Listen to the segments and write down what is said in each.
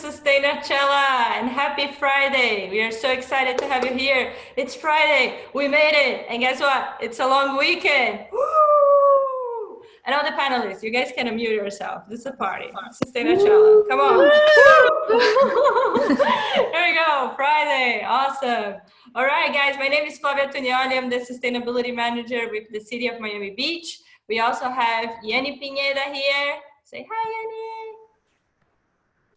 Sustainachella and happy Friday. We are so excited to have you here. It's Friday, we made it. And guess what? It's a long weekend. Woo! And all the panelists, you guys can unmute yourself. This is a party. Sustainachella, come on. Here we go, Friday, awesome. All right, guys, my name is Flavia Tunioli. I'm the Sustainability Manager with the City of Miami Beach. We also have Yanni Pineda here. Say hi, Yanni.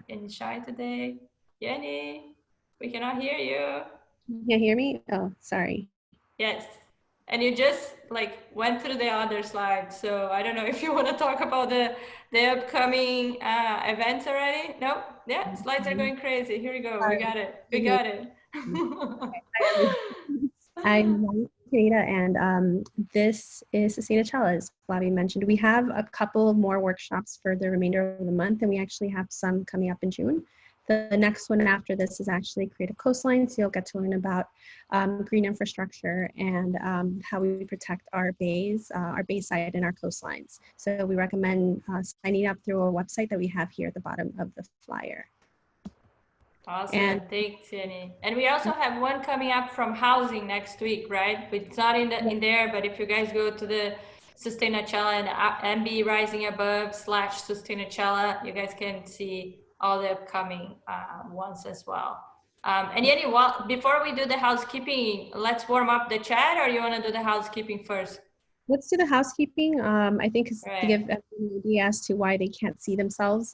Yanni shy today. Yanni, we cannot hear you. You can't hear me? Oh, sorry. Yes. And you just went through the other slide. So I don't know if you want to talk about the upcoming events already. No? Yeah, slides are going crazy. Here we go. We got it. We got it. I'm Pineda, and this is Sustainachella, as Flavia mentioned. We have a couple of more workshops for the remainder of the month, and we actually have some coming up in June. The next one after this is actually Creative Coastline, so you'll get to learn about green infrastructure and how we protect our bays, our bayside and our coastlines. So we recommend signing up through a website that we have here at the bottom of the flyer. Awesome, thanks, Yanni. And we also have one coming up from housing next week, right? It's not in there, but if you guys go to the Sustainachella and MB Rising Above / Sustainachella, you guys can see all the upcoming ones as well. And Yanni, before we do the housekeeping, let's warm up the chat, or you want to do the housekeeping first? Let's do the housekeeping. I think to give everyone an idea as to why they can't see themselves.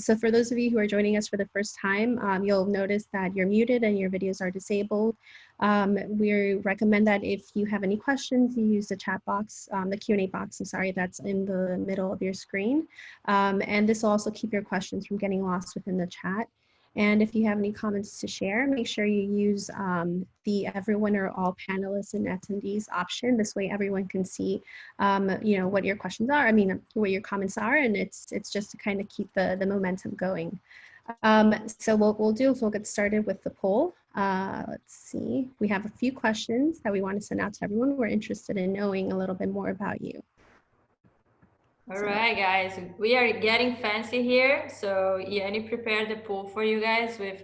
So for those of you who are joining us for the first time, you'll notice that you're muted and your videos are disabled. We recommend that if you have any questions, you use the chat box, the Q&A box, I'm sorry, that's in the middle of your screen. And this will also keep your questions from getting lost within the chat. And if you have any comments to share, make sure you use the everyone or all panelists and attendees option. This way everyone can see, you know, what your questions are, what your comments are, and it's just to kind of keep the momentum going. So what we'll do is we'll get started with the poll. Let's see, we have a few questions that we want to send out to everyone. We're interested in knowing a little bit more about you. All right, guys, we are getting fancy here. So Yanni prepared the poll for you guys with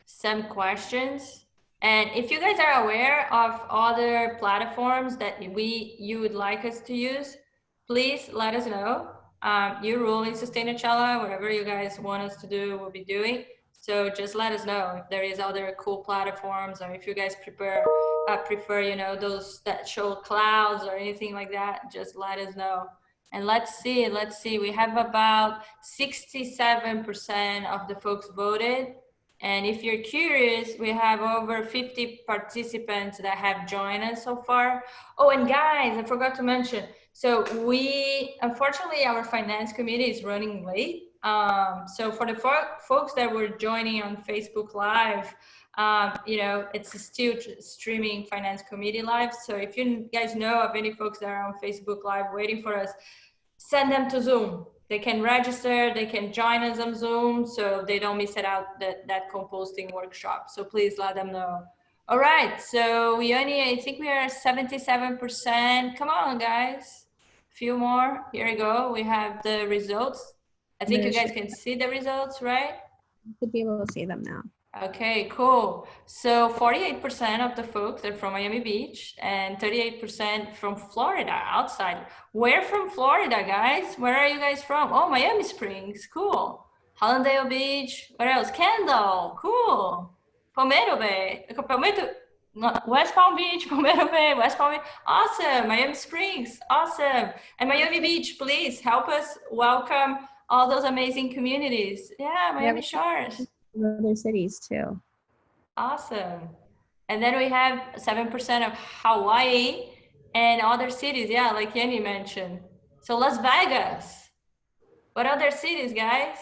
some questions. And if you guys are aware of other platforms that you would like us to use, please let us know. You rule in Sustainachella, whatever you guys want us to do, we'll be doing. So just let us know if there is other cool platforms, or if you guys prefer, you know, those that show clouds or anything like that, just let us know. And let's see, we have about 67% of the folks voted. And if you're curious, we have over 50 participants that have joined us so far. Oh, and guys, I forgot to mention, so unfortunately, our finance committee is running late. So for the folks that were joining on Facebook Live, you know, it's still streaming finance committee live. So if you guys know of any folks that are on Facebook Live waiting for us, send them to Zoom. They can register, they can join us on Zoom, so they don't miss out that composting workshop. So please let them know. All right, so Yanni, I think we are 77%. Come on, guys. A few more. Here we go. We have the results. I think you guys can see the results, right? You should be able to see them now. Okay, cool. So 48% of the folks are from Miami Beach and 38% from Florida, outside. Where from Florida, guys? Where are you guys from? Oh, Miami Springs, cool. Hallandale Beach, what else? Kendall, cool. Palmetto Bay, West Palm Beach, Palmetto Bay, West Palm Beach, awesome. Miami Springs, awesome. And Miami Beach, please help us welcome all those amazing communities. Yeah, Miami Shores. from other cities too. Awesome. And then we have 7% of Hawaii and other cities. Yeah, like Yanni mentioned. So Las Vegas. What other cities, guys?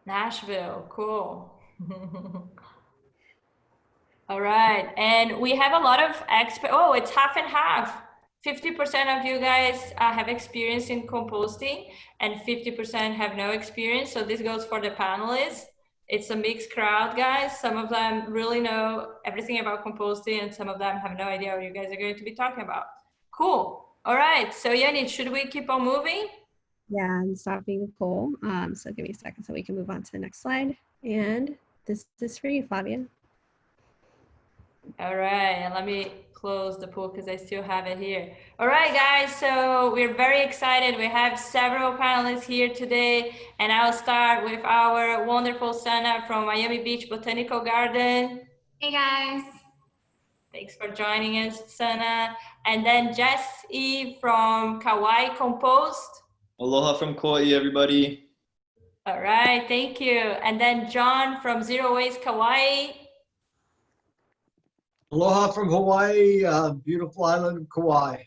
Nashville. Cool. All right. And we have a lot of oh, it's half and half. 50% of you guys have experience in composting and 50% have no experience. So this goes for the panelists. It's a mixed crowd, guys. Some of them really know everything about composting and some of them have no idea what you guys are going to be talking about. Cool. All right. So Yanni, should we keep on moving? Yeah, I'm stopping the poll. So give me a second so we can move on to the next slide. And this is for you, Flavia. All right, and let me close the pool because I still have it here. All right, guys, so we're very excited. We have several panelists here today, and I'll start with our wonderful Sana from Miami Beach Botanical Garden. Hey, guys. Thanks for joining us, Sana. And then Jessie from Kauai Compost. Aloha from Kauai, everybody. All right, thank you. And then John from Zero Waste Kauai. Aloha from Hawaii, beautiful island of Kauai.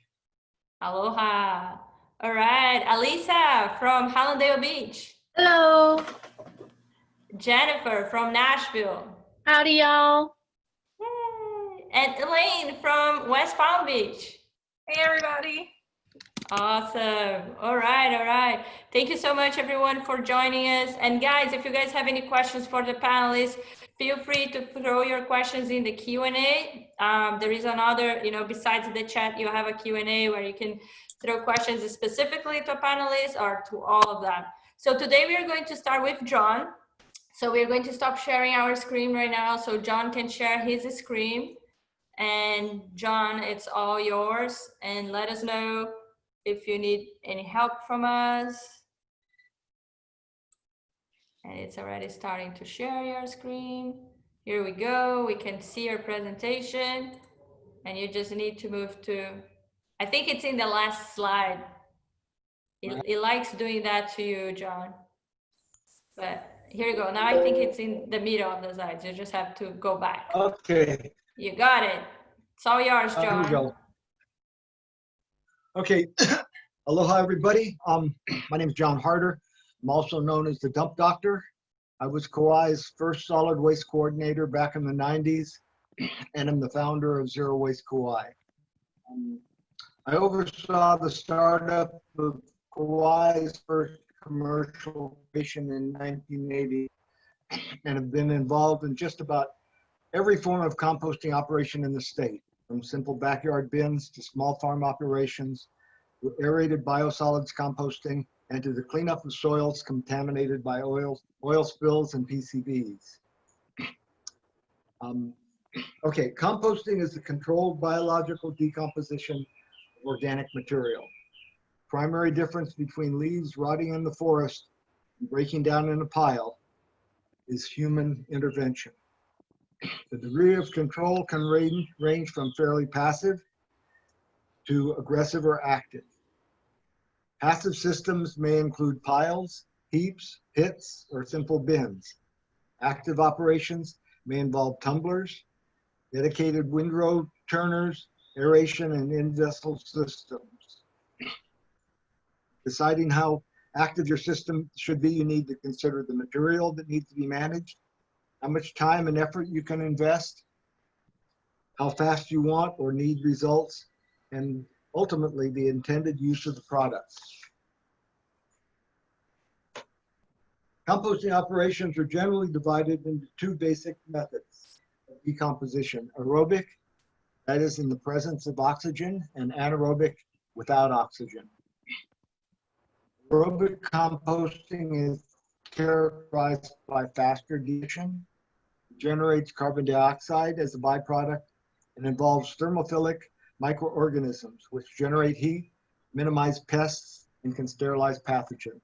Aloha. All right, Alisa from Hallandale Beach. Hello. Jennifer from Nashville. Howdy, y'all. Yay. And Elaine from West Palm Beach. Hey, everybody. Awesome. All right, all right. Thank you so much, everyone, for joining us. And guys, if you guys have any questions for the panelists, feel free to throw your questions in the Q&A. There is another, besides the chat, you have a Q&A where you can throw questions specifically to a panelist or to all of them. So today we are going to start with John. So we're going to stop sharing our screen right now so John can share his screen. And John, it's all yours. And let us know if you need any help from us. And it's already starting to share your screen. Here we go. We can see your presentation. And you just need to move to, I think it's in the last slide. It likes doing that to you, John. But here you go. Now I think it's in the middle of the slides. You just have to go back. Okay. You got it. It's all yours, John. Here we go. Okay. Aloha, everybody. My name is John Harder. I'm also known as the Dump Doctor. I was Kauai's first solid waste coordinator back in the 90s, and I'm the founder of Zero Waste Kauai. I oversaw the startup of Kauai's first commercial station in 1980 and have been involved in just about every form of composting operation in the state, from simple backyard bins to small farm operations, with aerated biosolids composting, and to the cleanup of soils contaminated by oil spills and PCBs. Okay, composting is the controlled biological decomposition of organic material. Primary difference between leaves rotting in the forest and breaking down in a pile is human intervention. The degree of control can range from fairly passive to aggressive or active. Passive systems may include piles, heaps, pits, or simple bins. Active operations may involve tumblers, dedicated windrow turners, aeration, and in-vessel systems. Deciding how active your system should be, you need to consider the material that needs to be managed, how much time and effort you can invest, how fast you want or need results, and ultimately the intended use of the products. Composting operations are generally divided into two basic methods of decomposition: aerobic, that is in the presence of oxygen, and anaerobic, without oxygen. Aerobic composting is characterized by faster decomposition, generates carbon dioxide as a byproduct, and involves thermophilic microorganisms which generate heat, minimize pests, and can sterilize pathogens.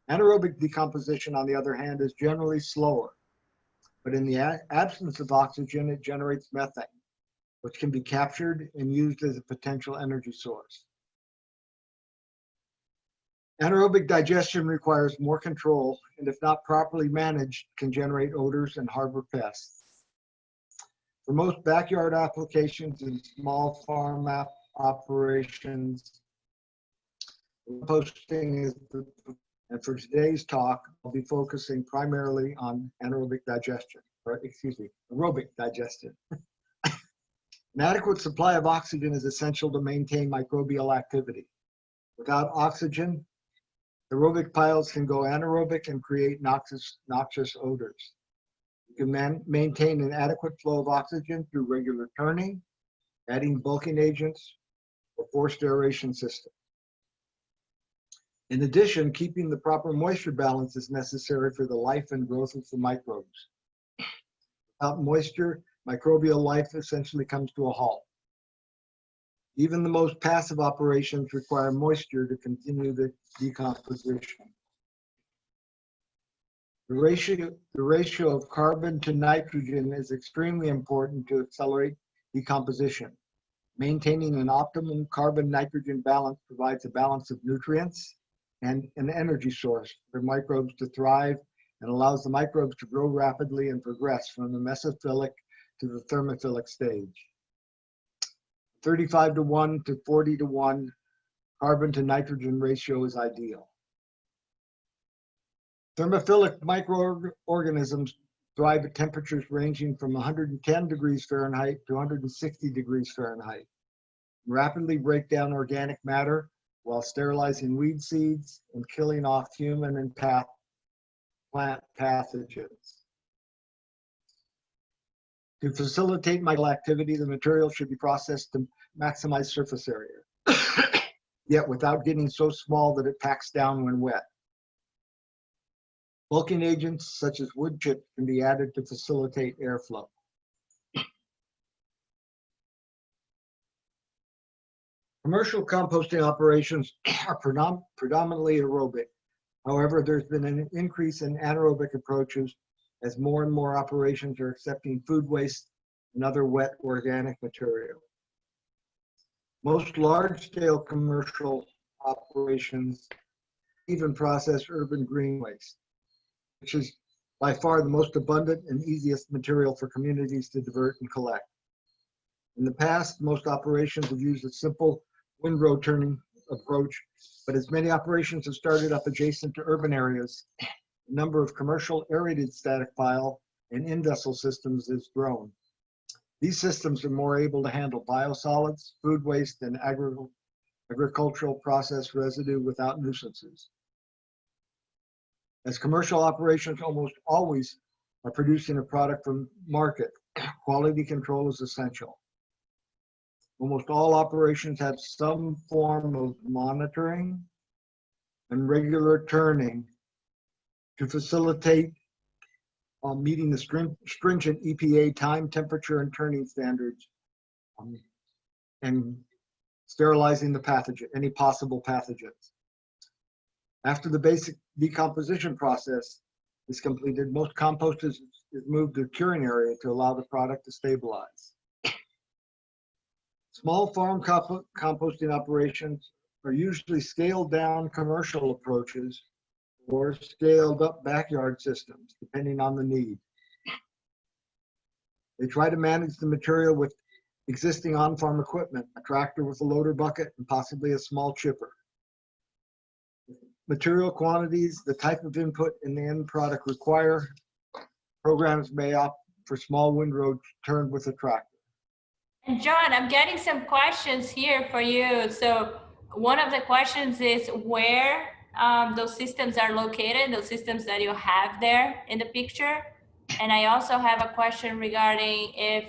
Anaerobic decomposition, on the other hand, is generally slower, but in the absence of oxygen, it generates methane, which can be captured and used as a potential energy source. Anaerobic digestion requires more control, and if not properly managed, can generate odors and harbor pests. For most backyard applications and small farm operations, composting is the, and for today's talk, I'll be focusing primarily on anaerobic digestion, or excuse me, aerobic digestion. An adequate supply of oxygen is essential to maintain microbial activity. Without oxygen, aerobic piles can go anaerobic and create noxious odors. You can maintain an adequate flow of oxygen through regular turning, adding bulking agents, or forced aeration systems. In addition, keeping the proper moisture balance is necessary for the life and growth of the microbes. Without moisture, microbial life essentially comes to a halt. Even the most passive operations require moisture to continue the decomposition. The ratio of carbon to nitrogen is extremely important to accelerate decomposition. Maintaining an optimum carbon-nitrogen balance provides a balance of nutrients and an energy source for microbes to thrive and allows the microbes to grow rapidly and progress from the mesophilic to the thermophilic stage. 35:1 to 40:1 carbon to nitrogen ratio is ideal. Thermophilic microorganisms thrive at temperatures ranging from 110 degrees Fahrenheit to 160 degrees Fahrenheit. Rapidly break down organic matter while sterilizing weed seeds and killing off human and plant pathogens. To facilitate microbial activity, the material should be processed to maximize surface area, yet without getting so small that it packs down when wet. Bulking agents such as wood chips can be added to facilitate airflow. Commercial composting operations are predominantly aerobic. However, there's been an increase in anaerobic approaches as more and more operations are accepting food waste and other wet organic material. Most large-scale commercial operations even process urban green waste, which is by far the most abundant and easiest material for communities to divert and collect. In the past, most operations have used a simple windrow turning approach, but as many operations have started up adjacent to urban areas, the number of commercial aerated static pile and in-vessel systems has grown. These systems are more able to handle biosolids, food waste, and agricultural process residue without nuisances. As commercial operations almost always are producing a product from market, quality control is essential. Almost all operations have some form of monitoring and regular turning to facilitate meeting the stringent EPA time, temperature, and turning standards, and sterilizing the pathogen, any possible pathogens. After the basic decomposition process is completed, most compost is moved to a curing area to allow the product to stabilize. Small farm composting operations are usually scaled down commercial approaches or scaled up backyard systems, depending on the need. They try to manage the material with existing on-farm equipment, a tractor with a loader bucket, and possibly a small chipper. Material quantities, the type of input, and the end product require, programs may opt for small windrows turned with a tractor. And John, I'm getting some questions here for you. So one of the questions is where those systems are located, those systems that you have there in the picture. And I also have a question regarding if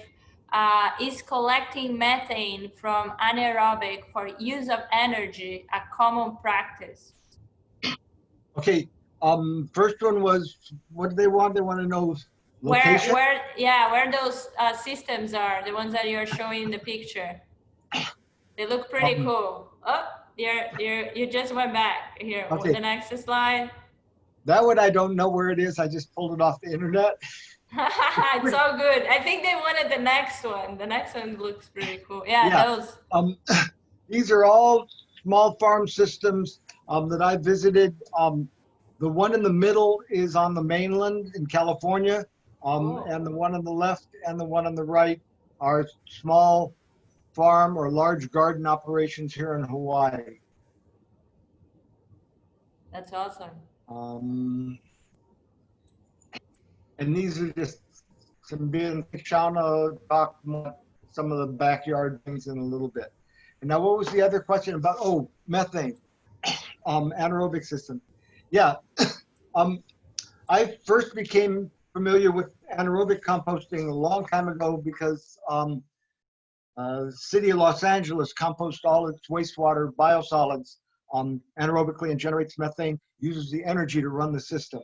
is collecting methane from anaerobic for use of energy a common practice? Okay, first one was, what do they want? They want to know location? Where those systems are, the ones that you're showing in the picture. They look pretty cool. Oh, you just went back here. Okay. The next slide. That one I don't know where it is. I just pulled it off the internet. It's so good. I think they wanted the next one. The next one looks pretty cool. Yeah. Those. These are all small farm systems that I visited. The one in the middle is on the mainland in California, and the one on the left and the one on the right are small farm or large garden operations here in Hawaii. That's awesome. And these are just some being Shauna talk about some of the backyard things in a little bit. And now, what was the other question about? Oh, methane, anaerobic system. Yeah, I first became familiar with anaerobic composting a long time ago because the city of Los Angeles composts all its wastewater biosolids anaerobically and generates methane, uses the energy to run the system.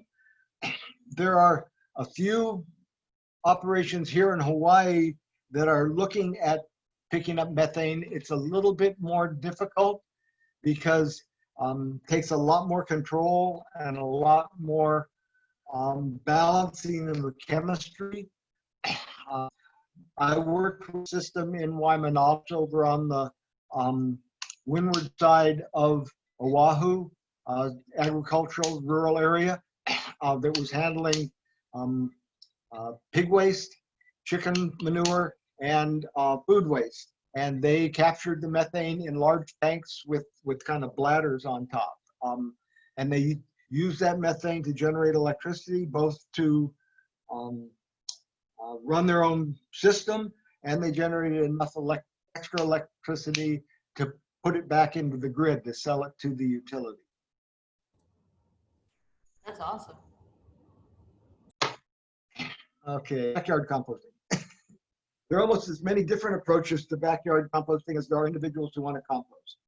There are a few operations here in Hawaii that are looking at picking up methane. It's a little bit more difficult because it takes a lot more control and a lot more balancing of the chemistry. I worked with a system in Waimanalo over on the windward side of Oahu, agricultural rural area that was handling pig waste, chicken manure, and food waste. And they captured the methane in large tanks with kind of bladders on top. And they used that methane to generate electricity, both to run their own system, and they generated enough extra electricity to put it back into the grid to sell it to the utility. That's awesome. Okay, backyard composting. There are almost as many different approaches to backyard composting as there are individuals who want to compost.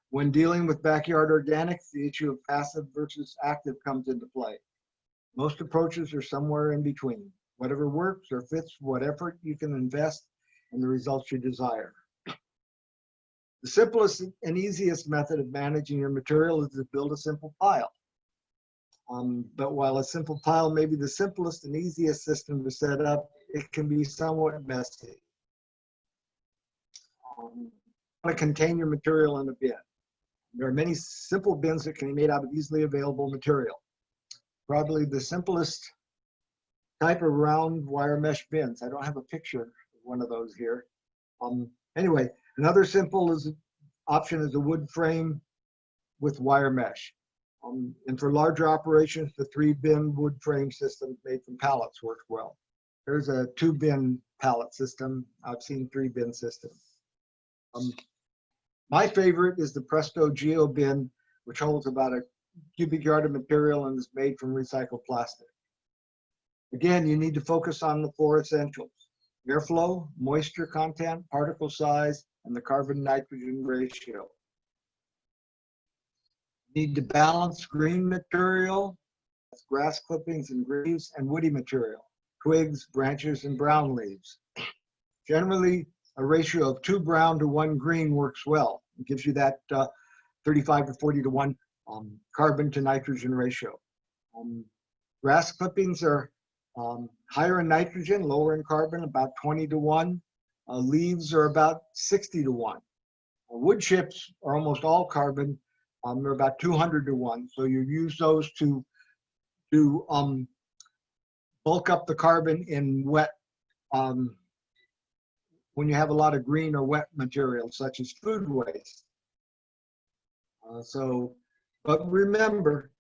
When dealing with backyard organics, the issue of passive versus active comes into play. Most approaches are somewhere in between. Whatever works or fits what effort you can invest and the results you desire. The simplest and easiest method of managing your material is to build a simple pile. But while a simple pile may be the simplest and easiest system to set up, it can be somewhat messy. You want to contain your material in a bin. There are many simple bins that can be made out of easily available material. Probably the simplest type of round wire mesh bins. I don't have a picture of one of those here. Anyway, another simple option is a wood frame with wire mesh. And for larger operations, the 3-bin wood frame system made from pallets works well. There's a 2-bin pallet system. I've seen 3-bin systems. My favorite is the Presto Geo bin, which holds about a cubic yard of material and is made from recycled plastic. Again, you need to focus on the 4 essentials: airflow, moisture content, particle size, and the carbon-nitrogen ratio. You need to balance green material, grass clippings and leaves, and woody material, twigs, branches, and brown leaves. Generally, a ratio of 2 brown to 1 green works well. It gives you that 35 to 40 to 1 carbon to nitrogen ratio. Grass clippings are higher in nitrogen, lower in carbon, about 20 to 1. Leaves are about 60 to 1. Wood chips are almost all carbon. They're about 200 to 1. So you use those to bulk up the carbon in wet, when you have a lot of green or wet material, such as food waste. But remember,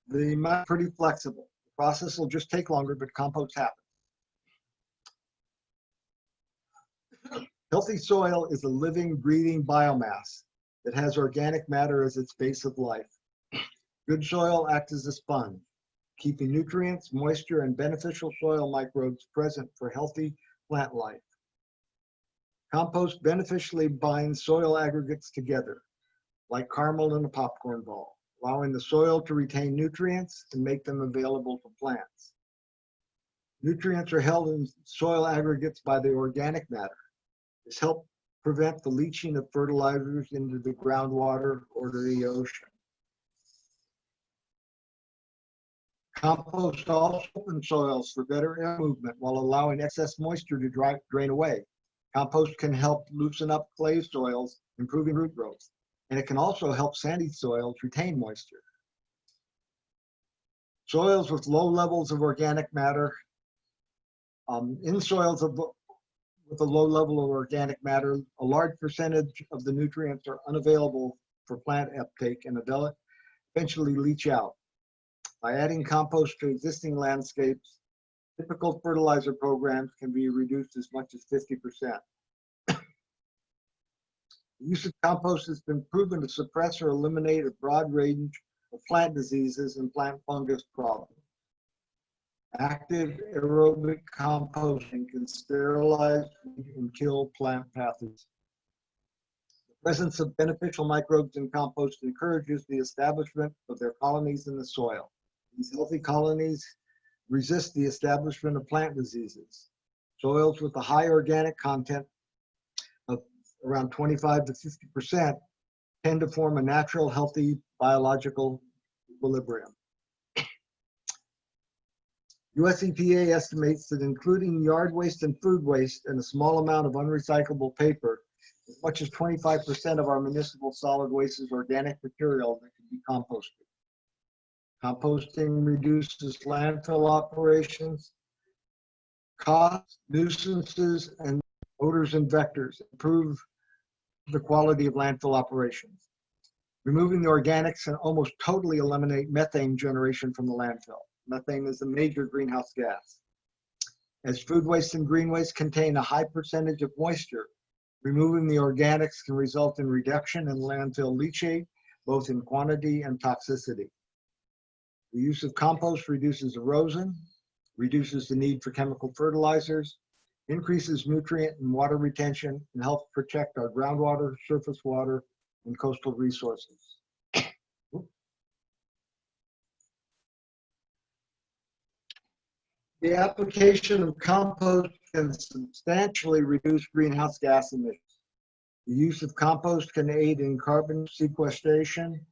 the method is pretty flexible. The process will just take longer, but compost happens. Healthy soil is a living, breathing biomass that has organic matter as its base of life. Good soil acts as a sponge, keeping nutrients, moisture, and beneficial soil microbes present for healthy plant life. Compost beneficially binds soil aggregates together, like caramel in a popcorn ball, allowing the soil to retain nutrients and make them available to plants. Nutrients are held in soil aggregates by the organic matter. This helps prevent the leaching of fertilizers into the groundwater or to the ocean. Compost also opens soils for better air movement while allowing excess moisture to drain away. Compost can help loosen up clay soils, improving root growth. and it can also help sandy soils retain moisture. Soils with low levels of organic matter. In soils with a low level of organic matter, a large percentage of the nutrients are unavailable for plant uptake and eventually leach out. By adding compost to existing landscapes, typical fertilizer programs can be reduced as much as 50%. The use of compost has been proven to suppress or eliminate a broad range of plant diseases and plant fungus problems. Active aerobic composting can sterilize and kill plant pathogens. The presence of beneficial microbes in compost encourages the establishment of their colonies in the soil. These healthy colonies resist the establishment of plant diseases. Soils with a high organic content of around 25 to 50% tend to form a natural, healthy biological equilibrium. US EPA estimates that including yard waste and food waste and a small amount of unrecyclable paper, as much as 25% of our municipal solid waste is organic material that can be composted. Composting reduces landfill operations, costs, nuisances, and odors and vectors, improve the quality of landfill operations. Removing the organics can almost totally eliminate methane generation from the landfill. Methane is a major greenhouse gas. As food waste and green waste contain a high percentage of moisture, removing the organics can result in reduction in landfill leachate, both in quantity and toxicity. The use of compost reduces erosion, reduces the need for chemical fertilizers, increases nutrient and water retention, and helps protect our groundwater, surface water, and coastal resources. The application of compost can substantially reduce greenhouse gas emissions. The use of compost can aid in carbon sequestration,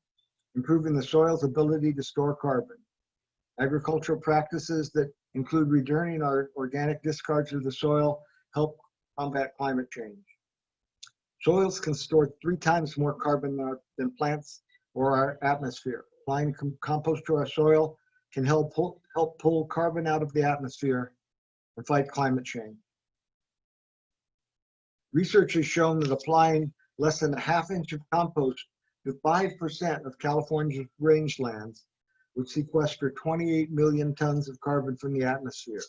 improving the soil's ability to store carbon. Agricultural practices that include returning our organic discards to the soil help combat climate change. Soils can store 3 times more carbon than plants or our atmosphere. Applying compost to our soil can help pull carbon out of the atmosphere and fight climate change. Research has shown that applying less than a ½ inch of compost to 5% of California's rangelands would sequester 28 million tons of carbon from the atmosphere,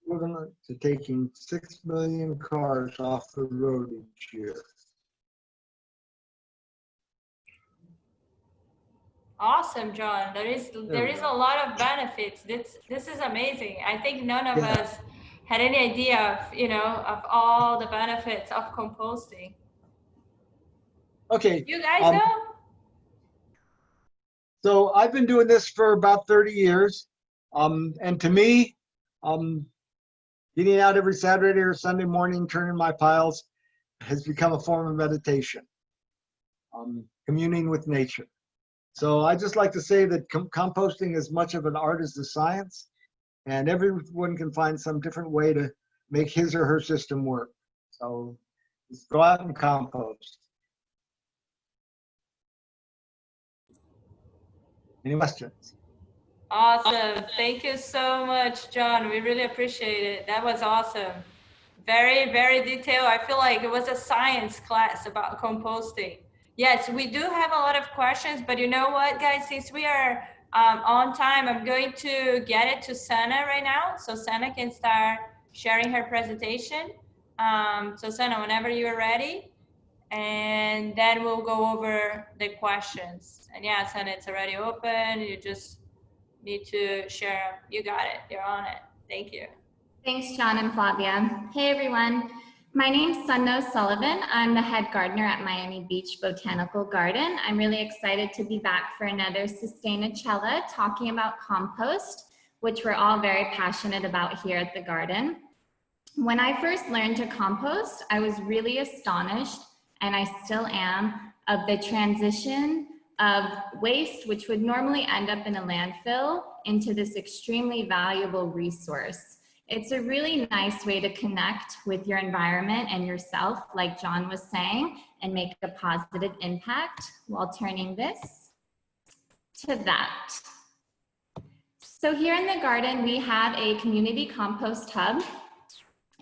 equivalent to taking 6 million cars off the road each year. Awesome, John. There is a lot of benefits. This is amazing. I think none of us had any idea of, of all the benefits of composting. Okay. You guys know? So I've been doing this for about 30 years. And to me, getting out every Saturday or Sunday morning, turning my piles has become a form of meditation, communing with nature. So I just like to say that composting is much of an art as a science, and everyone can find some different way to make his or her system work. So just go out and compost. Any questions? Awesome. Thank you so much, John. We really appreciate it. That was awesome. Very, very detailed. I feel like it was a science class about composting. Yes, we do have a lot of questions, but you know what, guys? Since we are on time, I'm going to get it to Sana right now, so Sana can start sharing her presentation. So Sana, whenever you're ready, and then we'll go over the questions. And yeah, Sana, it's already open. You just need to share. You got it. You're on it. Thank you. Thanks, John and Flavia. Hey, everyone. My name's Sunno Sullivan. I'm the head gardener at Miami Beach Botanical Garden. I'm really excited to be back for another Sustainachella talking about compost, which we're all very passionate about here at the garden. When I first learned to compost, I was really astonished, and I still am, of the transition of waste, which would normally end up in a landfill, into this extremely valuable resource. It's a really nice way to connect with your environment and yourself, like John was saying, and make a positive impact while turning this to that. So here in the garden, we have a community compost hub.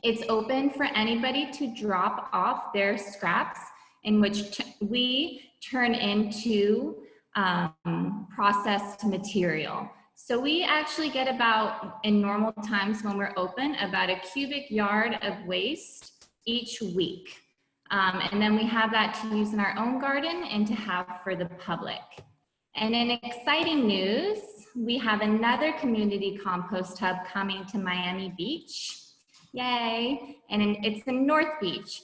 It's open for anybody to drop off their scraps, in which we turn into processed material. So we actually get about, in normal times when we're open, about a cubic yard of waste each week. And then we have that to use in our own garden and to have for the public. And in exciting news, we have another community compost hub coming to Miami Beach. Yay! And it's in North Beach.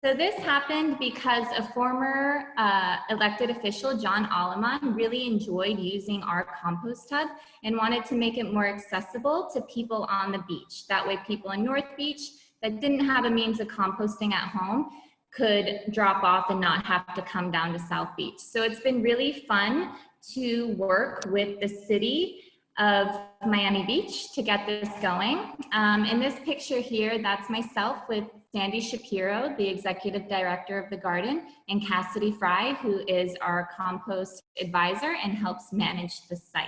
So this happened because a former elected official, John Alleman, really enjoyed using our compost hub and wanted to make it more accessible to people on the beach. That way people in North Beach that didn't have a means of composting at home could drop off and not have to come down to South Beach. So it's been really fun to work with the city of Miami Beach to get this going. In this picture here, that's myself with Sandy Shapiro, the executive director of the garden, and Cassidy Fry, who is our compost advisor and helps manage the site.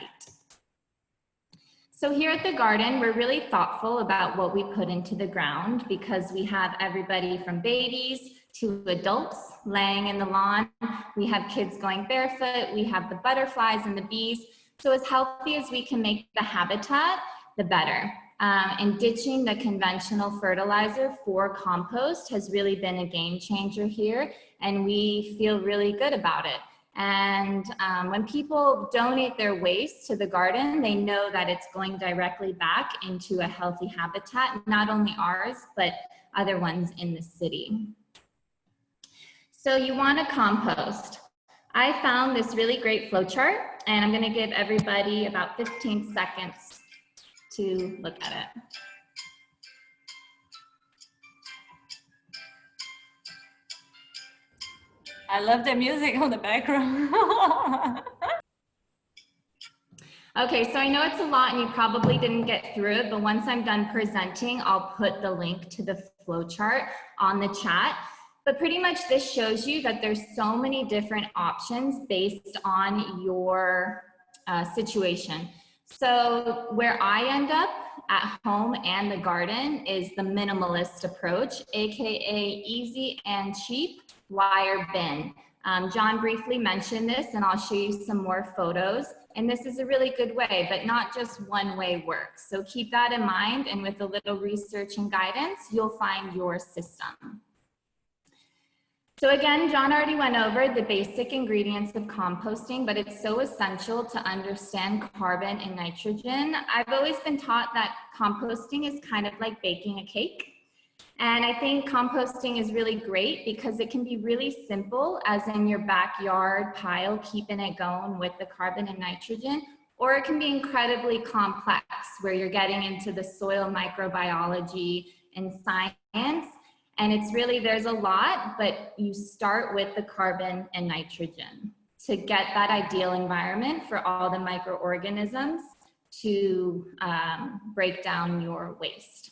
So here at the garden, we're really thoughtful about what we put into the ground because we have everybody from babies to adults laying in the lawn. We have kids going barefoot. We have the butterflies and the bees. So as healthy as we can make the habitat, the better. And ditching the conventional fertilizer for compost has really been a game changer here, and we feel really good about it. And when people donate their waste to the garden, they know that it's going directly back into a healthy habitat, not only ours, but other ones in the city. So you want to compost. I found this really great flowchart, and I'm going to give everybody about 15 seconds to look at it. I love the music on the background. Okay, so I know it's a lot and you probably didn't get through it, but once I'm done presenting, I'll put the link to the flowchart on the chat. But pretty much this shows you that there's so many different options based on your situation. So where I end up at home and the garden is the minimalist approach, AKA easy and cheap wire bin. John briefly mentioned this, and I'll show you some more photos. And this is a really good way, but not just one way works. So keep that in mind, and with a little research and guidance, you'll find your system. So again, John already went over the basic ingredients of composting, but it's so essential to understand carbon and nitrogen. I've always been taught that composting is kind of like baking a cake. And I think composting is really great because it can be really simple, as in your backyard pile, keeping it going with the carbon and nitrogen, or it can be incredibly complex where you're getting into the soil microbiology and science. And it's really, there's a lot, but you start with the carbon and nitrogen to get that ideal environment for all the microorganisms to break down your waste.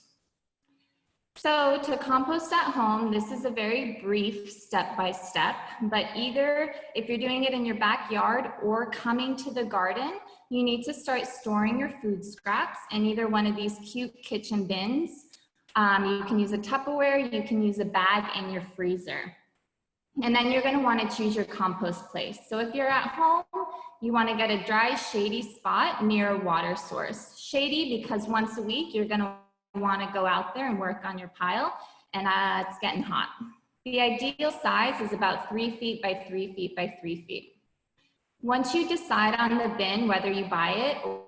So to compost at home, this is a very brief step-by-step, but either if you're doing it in your backyard or coming to the garden, you need to start storing your food scraps in either one of these cute kitchen bins. You can use a Tupperware, you can use a bag in your freezer. And then you're gonna wanna choose your compost place. So if you're at home, you wanna get a dry, shady spot near a water source. Shady because once a week, you're gonna wanna go out there and work on your pile, and it's getting hot. The ideal size is about 3 feet by 3 feet by 3 feet. Once you decide on the bin, whether you buy it or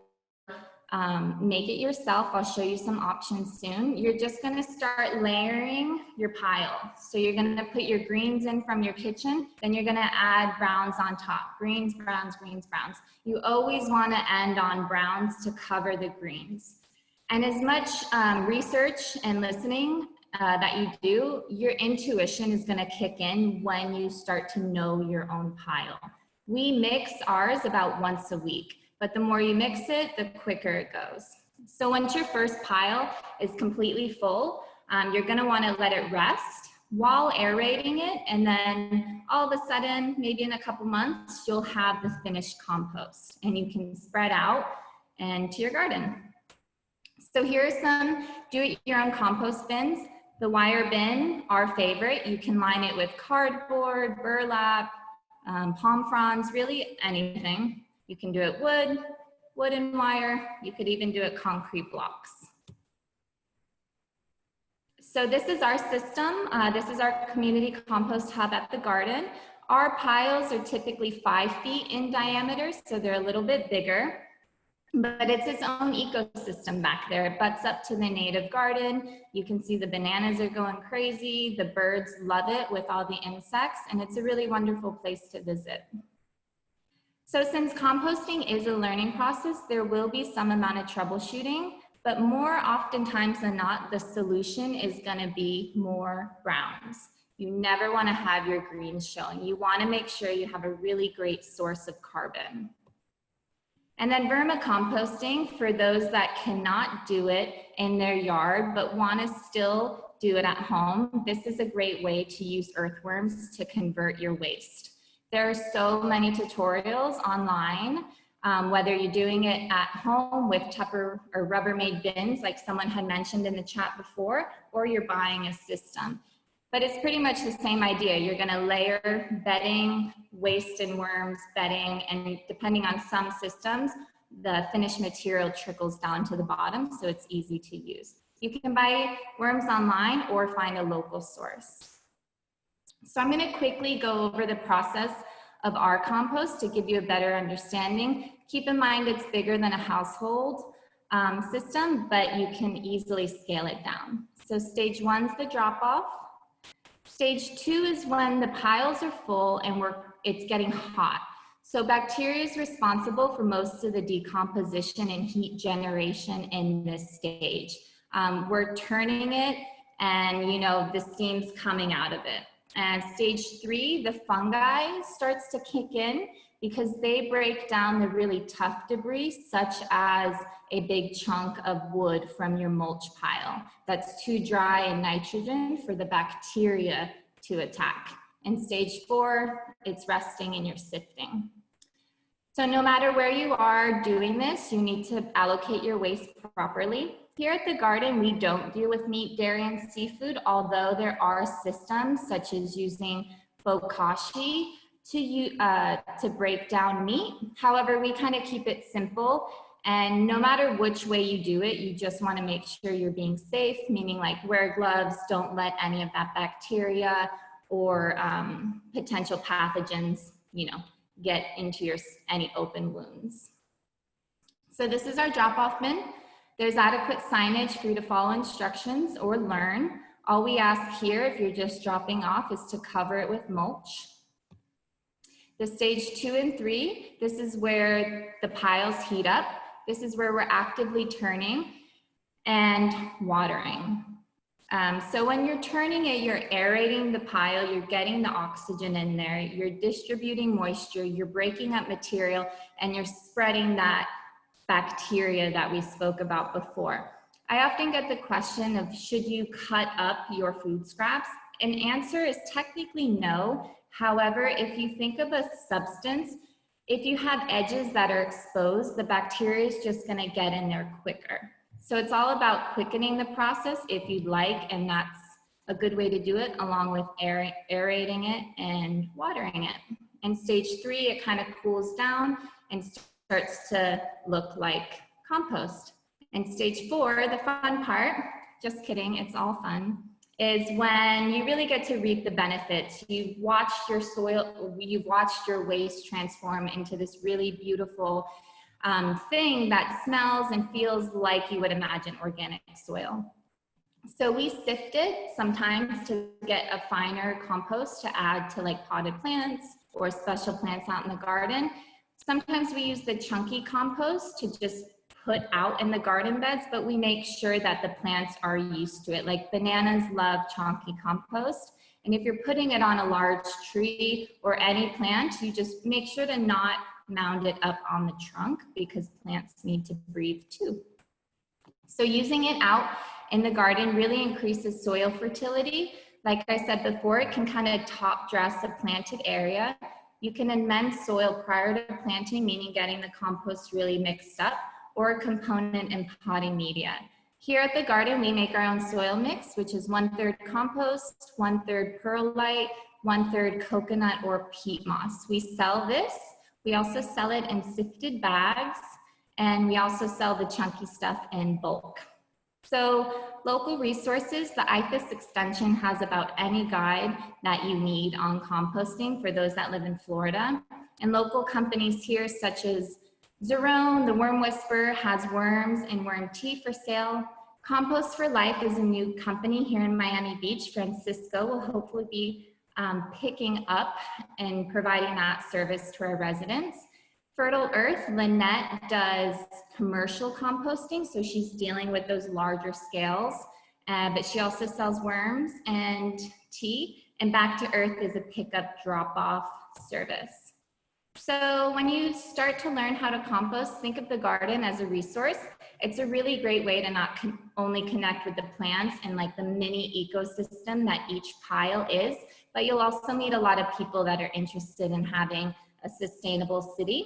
make it yourself, I'll show you some options soon. You're just gonna start layering your pile. So you're gonna put your greens in from your kitchen, then you're gonna add browns on top. Greens, browns, greens, browns. You always wanna end on browns to cover the greens. And as much research and listening that you do, your intuition is gonna kick in when you start to know your own pile. We mix ours about once a week. But the more you mix it, the quicker it goes. So once your first pile is completely full, you're gonna wanna let it rest while aerating it, and then all of a sudden, maybe in a couple months, you'll have the finished compost and you can spread out into your garden. So here are some do-it-your-own compost bins. The wire bin, our favorite, you can line it with cardboard, burlap, palm fronds, really anything. You can do it wood and wire. You could even do it concrete blocks. So this is our system. This is our community compost hub at the garden. Our piles are typically 5 feet in diameter, so they're a little bit bigger, but it's its own ecosystem back there. It butts up to the native garden. You can see the bananas are going crazy. The birds love it with all the insects, and it's a really wonderful place to visit. So since composting is a learning process, there will be some amount of troubleshooting, but more oftentimes than not, the solution is gonna be more browns. You never wanna have your greens showing. You wanna make sure you have a really great source of carbon. And then vermicomposting, for those that cannot do it in their yard, but wanna still do it at home, this is a great way to use earthworms to convert your waste. There are so many tutorials online, whether you're doing it at home with Tupper or Rubbermaid bins, like someone had mentioned in the chat before, or you're buying a system. But it's pretty much the same idea. You're gonna layer bedding, waste and worms, bedding, and depending on some systems, the finished material trickles down to the bottom, so it's easy to use. You can buy worms online or find a local source. So I'm gonna quickly go over the process of our compost to give you a better understanding. Keep in mind it's bigger than a household system, but you can easily scale it down. So stage 1's the drop off. Stage 2 is when the piles are full and it's getting hot. So bacteria is responsible for most of the decomposition and heat generation in this stage. We're turning it and the steam's coming out of it. And stage 3, the fungi starts to kick in because they break down the really tough debris, such as a big chunk of wood from your mulch pile that's too dry and nitrogen for the bacteria to attack. In stage 4, it's resting and you're sifting. So no matter where you are doing this, you need to allocate your waste properly. Here at the garden, we don't deal with meat, dairy, and seafood, although there are systems such as using bokashi to break down meat. However, we kind of keep it simple, and no matter which way you do it, you just want to make sure you're being safe, meaning like wear gloves, don't let any of that bacteria or potential pathogens, get into any open wounds. So this is our drop-off bin. There's adequate signage for you to follow instructions or learn. All we ask here, if you're just dropping off, is to cover it with mulch. The stage 2 and 3, this is where the piles heat up. This is where we're actively turning and watering. So when you're turning it, you're aerating the pile, you're getting the oxygen in there, you're distributing moisture, you're breaking up material, and you're spreading that bacteria that we spoke about before. I often get the question of, should you cut up your food scraps? An answer is technically no. However, if you think of a substance, if you have edges that are exposed, the bacteria is just gonna get in there quicker. So it's all about quickening the process if you'd like, and that's a good way to do it, along with aerating it and watering it. In stage 3, it kind of cools down and starts to look like compost. And stage 4, the fun part, just kidding, it's all fun, is when you really get to reap the benefits. You've watched your soil, you've watched your waste transform into this really beautiful thing that smells and feels like you would imagine organic soil. So we sift it sometimes to get a finer compost to add to like potted plants or special plants out in the garden. Sometimes we use the chunky compost to just put out in the garden beds, but we make sure that the plants are used to it. Like bananas love chunky compost. And if you're putting it on a large tree or any plant, you just make sure to not mound it up on the trunk because plants need to breathe too. So using it out in the garden really increases soil fertility. Like I said before, it can kind of top dress a planted area. You can amend soil prior to planting, meaning getting the compost really mixed up, or a component in potting media. Here at the garden, we make our own soil mix, which is 1/3 compost, 1/3 perlite, 1/3 coconut or peat moss. We sell this. We also sell it in sifted bags, and we also sell the chunky stuff in bulk. So local resources, the IFAS extension has about any guide that you need on composting for those that live in Florida. And local companies here such as Zerone, the Worm Whisperer, has worms and worm tea for sale. Compost for Life is a new company here in Miami Beach. Francisco will hopefully be picking up and providing that service to our residents. Fertile Earth, Lynette does commercial composting, so she's dealing with those larger scales, but she also sells worms and tea. And Back to Earth is a pickup drop-off service. So when you start to learn how to compost, think of the garden as a resource. It's a really great way to not only connect with the plants and like the mini ecosystem that each pile is, but you'll also meet a lot of people that are interested in having a sustainable city.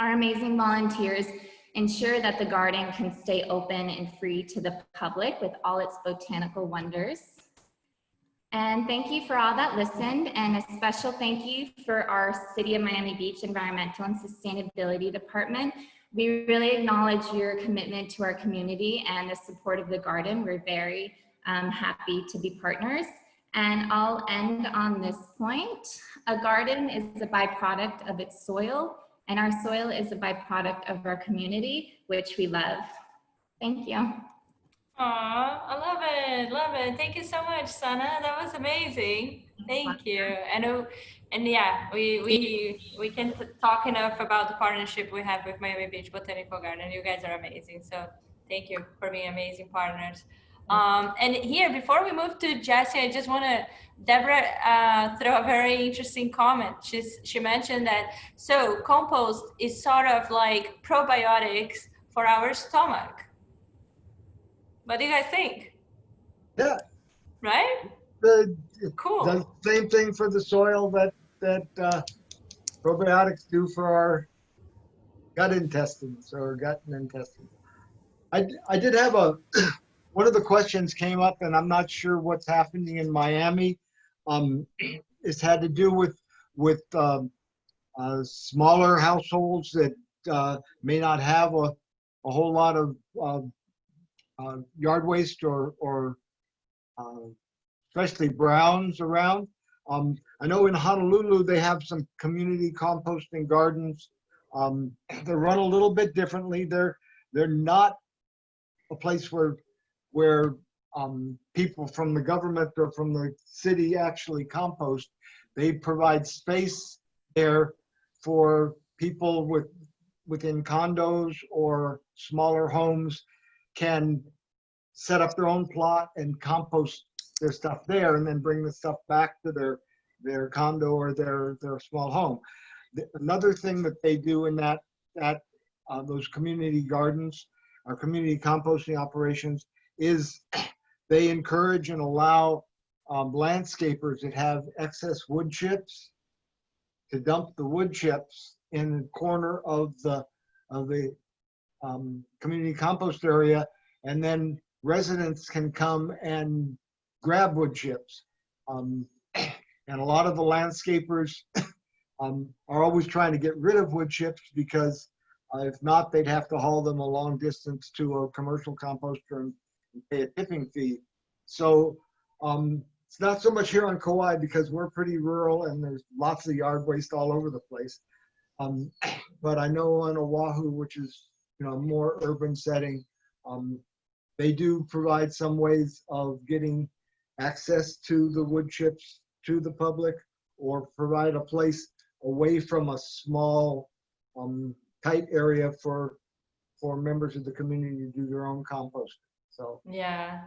Our amazing volunteers ensure that the garden can stay open and free to the public with all its botanical wonders. And thank you for all that listened, and a special thank you for our City of Miami Beach Environmental and Sustainability Department. We really acknowledge your commitment to our community and the support of the garden. We're very happy to be partners. And I'll end on this point. A garden is a byproduct of its soil, and our soil is a byproduct of our community, which we love. Thank you. Aw, I love it, love it. Thank you so much, Sana. That was amazing. Thank you. And yeah, we can talk enough about the partnership we have with Miami Beach Botanical Garden. You guys are amazing. So thank you for being amazing partners. And here, before we move to Jessie, I just want to, Deborah, throw a very interesting comment. She mentioned that, so compost is sort of like probiotics for our stomach. What do you guys think? Yeah. Right? Cool. The same thing for the soil that probiotics do for our gut intestines or gut and intestines. I did have one of the questions came up, and I'm not sure what's happening in Miami. It's had to do with smaller households that may not have a whole lot of yard waste or especially browns around. I know in Honolulu they have some community composting gardens. They run a little bit differently. They're not a place where people from the government or from the city actually compost. They provide space there for people within condos or smaller homes can set up their own plot and compost their stuff there and then bring the stuff back to their condo or their small home. Another thing that they do in those community gardens or community composting operations is they encourage and allow landscapers that have excess wood chips to dump the wood chips in the corner of the community compost area, and then residents can come and grab wood chips. And a lot of the landscapers are always trying to get rid of wood chips because if not, they'd have to haul them a long distance to a commercial composter and pay a tipping fee. So it's not so much here on Kauai because we're pretty rural and there's lots of yard waste all over the place. But I know on Oahu, which is a more urban setting, they do provide some ways of getting access to the wood chips to the public, or provide a place away from a small, tight area for members of the community to do their own compost. So yeah,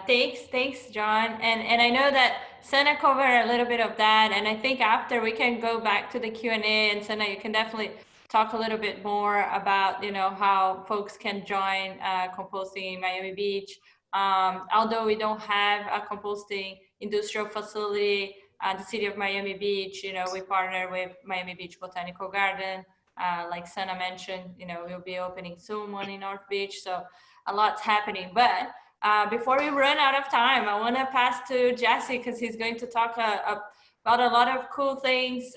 thanks, John. And I know that Sana covered a little bit of that, and I think after we can go back to the Q&A, and Sana, you can definitely talk a little bit more about, how folks can join composting in Miami Beach. Although we don't have a composting industrial facility at the city of Miami Beach, we partner with Miami Beach Botanical Garden. Like Sana mentioned, we'll be opening soon one in North Beach. So a lot's happening. But before we run out of time, I want to pass to Jesse because he's going to talk about a lot of cool things,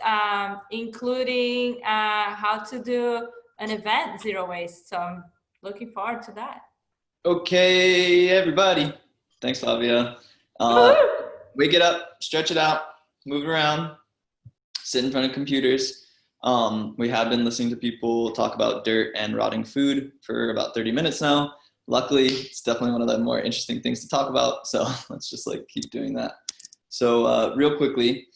including how to do an event zero waste. So I'm looking forward to that. Okay, everybody. Thanks, Flavia. Wake it up, stretch it out, move around, sit in front of computers. We have been listening to people talk about dirt and rotting food for about 30 minutes now. Luckily, it's definitely one of the more interesting things to talk about. So let's just keep doing that. So real quickly,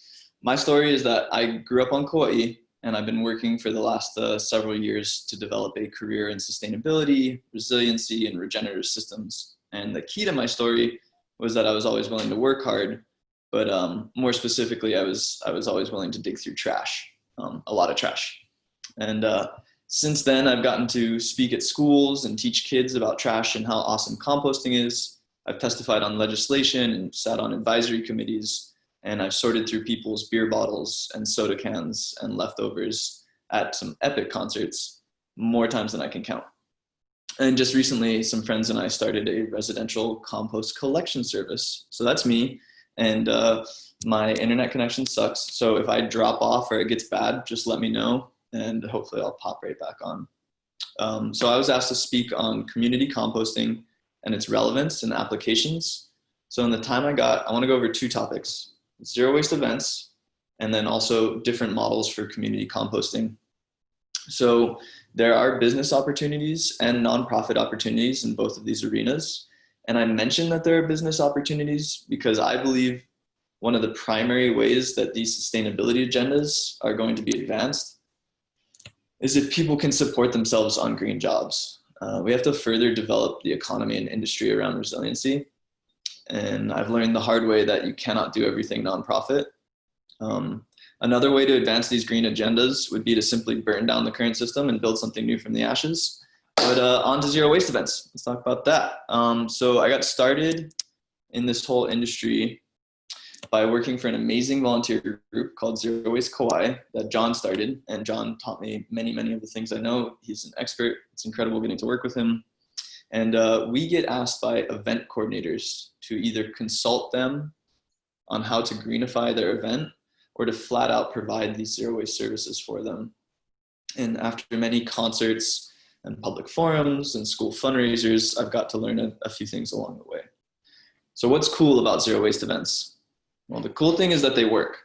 my story is that I grew up on Kauai, and I've been working for the last several years to develop a career in sustainability, resiliency, and regenerative systems. And the key to my story was that I was always willing to work hard, but more specifically, I was always willing to dig through trash, a lot of trash. And since then, I've gotten to speak at schools and teach kids about trash and how awesome composting is. I've testified on legislation and sat on advisory committees. And I've sorted through people's beer bottles and soda cans and leftovers at some epic concerts more times than I can count. And just recently, some friends and I started a residential compost collection service. So that's me. And my internet connection sucks. So if I drop off or it gets bad, just let me know. And hopefully I'll pop right back on. So I was asked to speak on community composting and its relevance and applications. So in the time I got, I want to go over two topics: zero waste events, and then also different models for community composting. So there are business opportunities and nonprofit opportunities in both of these arenas. And I mention that there are business opportunities because I believe one of the primary ways that these sustainability agendas are going to be advanced is if people can support themselves on green jobs. We have to further develop the economy and industry around resiliency. And I've learned the hard way that you cannot do everything nonprofit. Another way to advance these green agendas would be to simply burn down the current system and build something new from the ashes. But on to zero waste events. Let's talk about that. So I got started in this whole industry by working for an amazing volunteer group called Zero Waste Kauai that John started. And John taught me many, many of the things I know. He's an expert. It's incredible getting to work with him. And we get asked by event coordinators to either consult them on how to greenify their event or to flat out provide these zero waste services for them. And after many concerts and public forums and school fundraisers, I've got to learn a few things along the way. So what's cool about zero waste events? Well, the cool thing is that they work.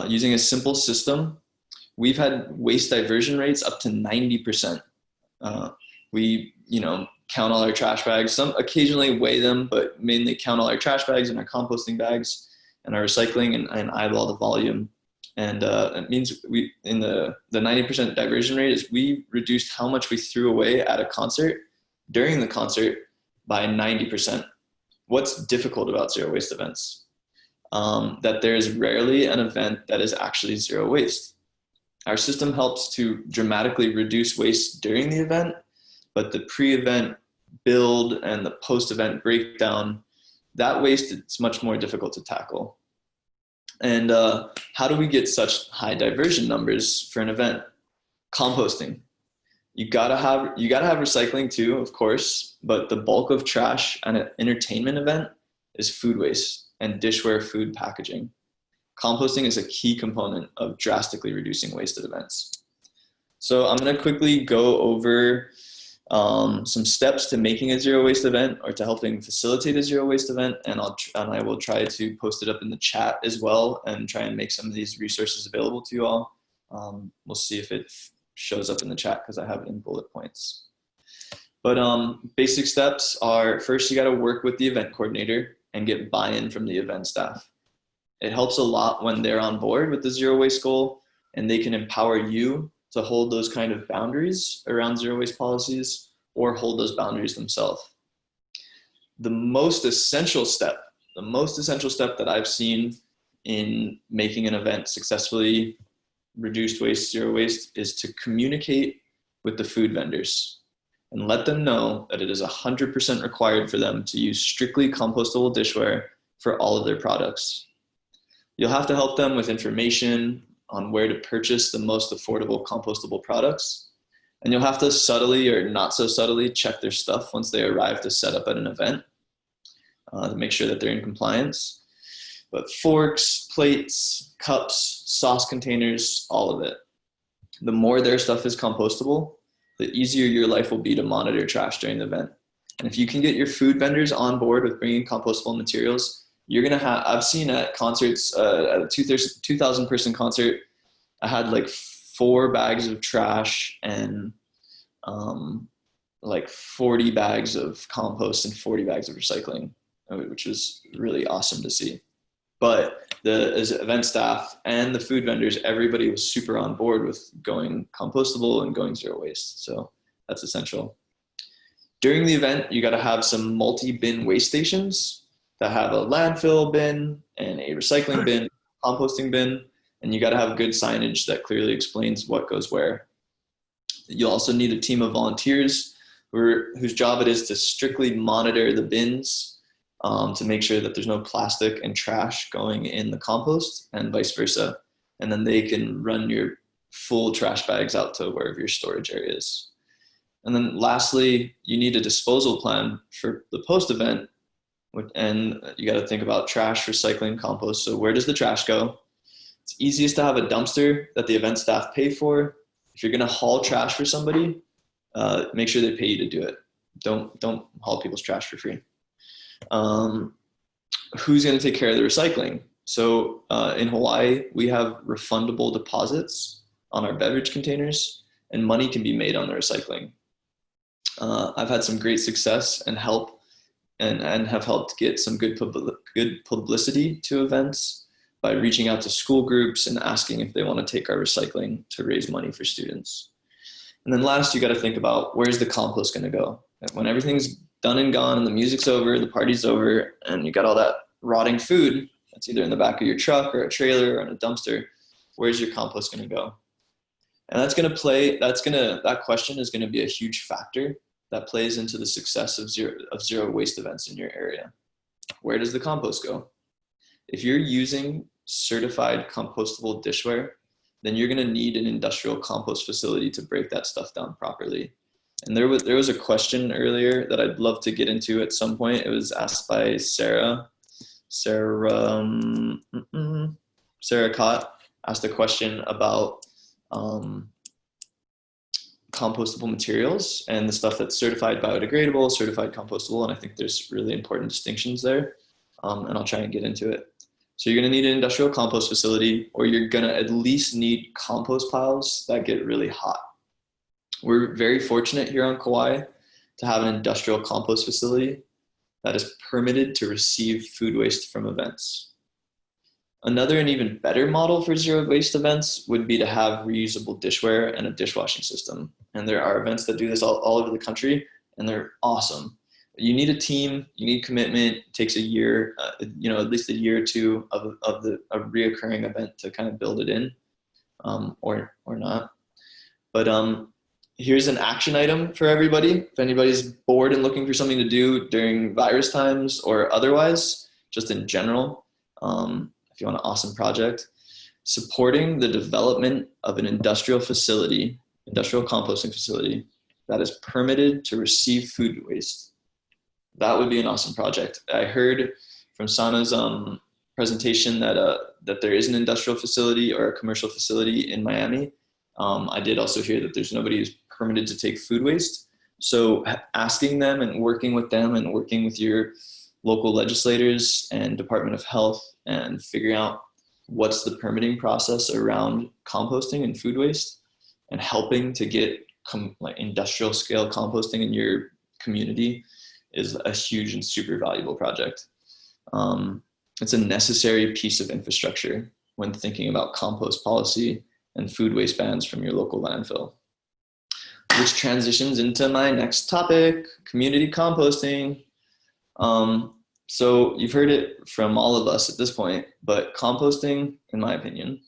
Using a simple system, we've had waste diversion rates up to 90%. We, count all our trash bags. Some occasionally weigh them, but mainly count all our trash bags and our composting bags and our recycling and eyeball the volume. And it means we, in the 90% diversion rate is we reduced how much we threw away at a concert during the concert by 90%. What's difficult about zero waste events? That there is rarely an event that is actually zero waste. Our system helps to dramatically reduce waste during the event, but the pre-event build and the post-event breakdown, that waste is much more difficult to tackle. And how do we get such high diversion numbers for an event? Composting. You gotta have recycling too, of course, but the bulk of trash at an entertainment event is food waste and dishware food packaging. Composting is a key component of drastically reducing waste at events. So I'm gonna quickly go over some steps to making a zero waste event or to helping facilitate a zero waste event, and I will try to post it up in the chat as well and try and make some of these resources available to you all. We'll see if it shows up in the chat because I have it in bullet points. But basic steps are, first you got to work with the event coordinator and get buy-in from the event staff. It helps a lot when they're on board with the zero waste goal and they can empower you to hold those kind of boundaries around zero waste policies or hold those boundaries themselves. The most essential step that I've seen in making an event successfully reduced waste, zero waste, is to communicate with the food vendors and let them know that it is 100% required for them to use strictly compostable dishware for all of their products. You'll have to help them with information on where to purchase the most affordable compostable products. And you'll have to subtly or not so subtly check their stuff once they arrive to set up at an event to make sure that they're in compliance. But forks, plates, cups, sauce containers, all of it. The more their stuff is compostable, the easier your life will be to monitor trash during the event. And if you can get your food vendors on board with bringing compostable materials, you're gonna have, I've seen at concerts, at a 2,000 person concert, I had like 4 bags of trash and like 40 bags of compost and 40 bags of recycling, which was really awesome to see. But as event staff and the food vendors, everybody was super on board with going compostable and going zero waste. So that's essential. During the event, you got to have some multi-bin waste stations that have a landfill bin and a recycling bin, composting bin, and you got to have good signage that clearly explains what goes where. You'll also need a team of volunteers whose job it is to strictly monitor the bins to make sure that there's no plastic and trash going in the compost and vice versa. And then they can run your full trash bags out to wherever your storage area is. And then lastly, you need a disposal plan for the post-event. And you got to think about trash, recycling, compost. So where does the trash go? It's easiest to have a dumpster that the event staff pay for. If you're going to haul trash for somebody, make sure they pay you to do it. Don't haul people's trash for free. Who's going to take care of the recycling? So in Hawaii, we have refundable deposits on our beverage containers, and money can be made on the recycling. I've had some great success and help and have helped get some good publicity to events by reaching out to school groups and asking if they want to take our recycling to raise money for students. And then last, you got to think about, where's the compost going to go? When everything's done and gone and the music's over, the party's over, and you got all that rotting food that's either in the back of your truck or a trailer or in a dumpster, where's your compost going to go? And that question is going to be a huge factor that plays into the success of zero waste events in your area. Where does the compost go? If you're using certified compostable dishware, then you're going to need an industrial compost facility to break that stuff down properly. And there was a question earlier that I'd love to get into at some point. It was asked by Sarah Cott asked a question about compostable materials and the stuff that's certified biodegradable, certified compostable, and I think there's really important distinctions there, and I'll try and get into it. So you're going to need an industrial compost facility, or you're going to at least need compost piles that get really hot. We're very fortunate here on Kauai to have an industrial compost facility that is permitted to receive food waste from events. Another and even better model for zero waste events would be to have reusable dishware and a dishwashing system. And there are events that do this all over the country, and they're awesome. You need a team, you need commitment. It takes a year, at least a year or two of a reoccurring event to kind of build it in, or not. But here's an action item for everybody. If anybody's bored and looking for something to do during virus times or otherwise, just in general, if you want an awesome project, supporting the development of an industrial composting facility that is permitted to receive food waste. That would be an awesome project. I heard from Sana's presentation that there is an industrial facility or a commercial facility in Miami. I did also hear that there's nobody who's permitted to take food waste. So asking them and working with them and working with your local legislators and Department of Health and figuring out what's the permitting process around composting and food waste, and helping to get industrial scale composting in your community is a huge and super valuable project. It's a necessary piece of infrastructure when thinking about compost policy and food waste bans from your local landfill. Which transitions into my next topic, community composting. So you've heard it from all of us at this point, but composting, in my opinion,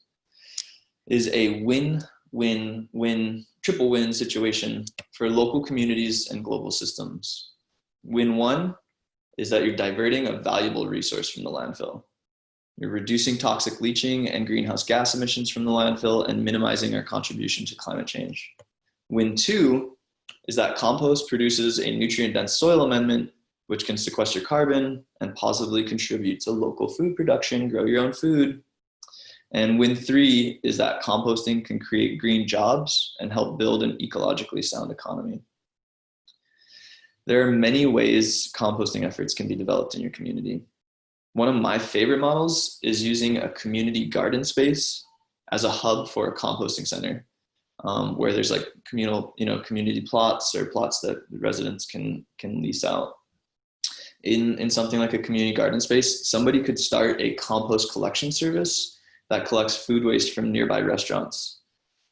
is a win-win-win, triple win situation for local communities and global systems. Win one is that you're diverting a valuable resource from the landfill. You're reducing toxic leaching and greenhouse gas emissions from the landfill and minimizing our contribution to climate change. Win two is that compost produces a nutrient-dense soil amendment which can sequester carbon and positively contribute to local food production, grow your own food. And win three is that composting can create green jobs and help build an ecologically sound economy. There are many ways composting efforts can be developed in your community. One of my favorite models is using a community garden space as a hub for a composting center, where there's like communal, community plots or plots that residents can lease out. In something like a community garden space, somebody could start a compost collection service that collects food waste from nearby restaurants.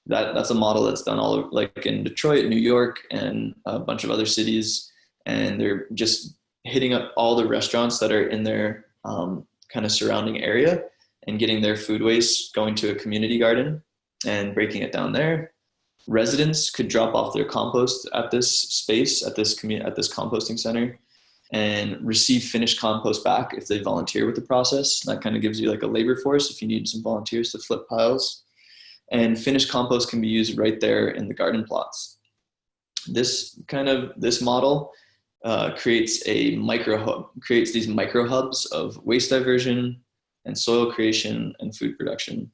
That's a model that's done all over, like in Detroit, New York, and a bunch of other cities. And they're just hitting up all the restaurants that are in their kind of surrounding area and getting their food waste going to a community garden and breaking it down there. Residents could drop off their compost at this space, at this composting center, and receive finished compost back if they volunteer with the process. That kind of gives you like a labor force if you need some volunteers to flip piles. And finished compost can be used right there in the garden plots. This model creates these micro hubs of waste diversion and soil creation and food production,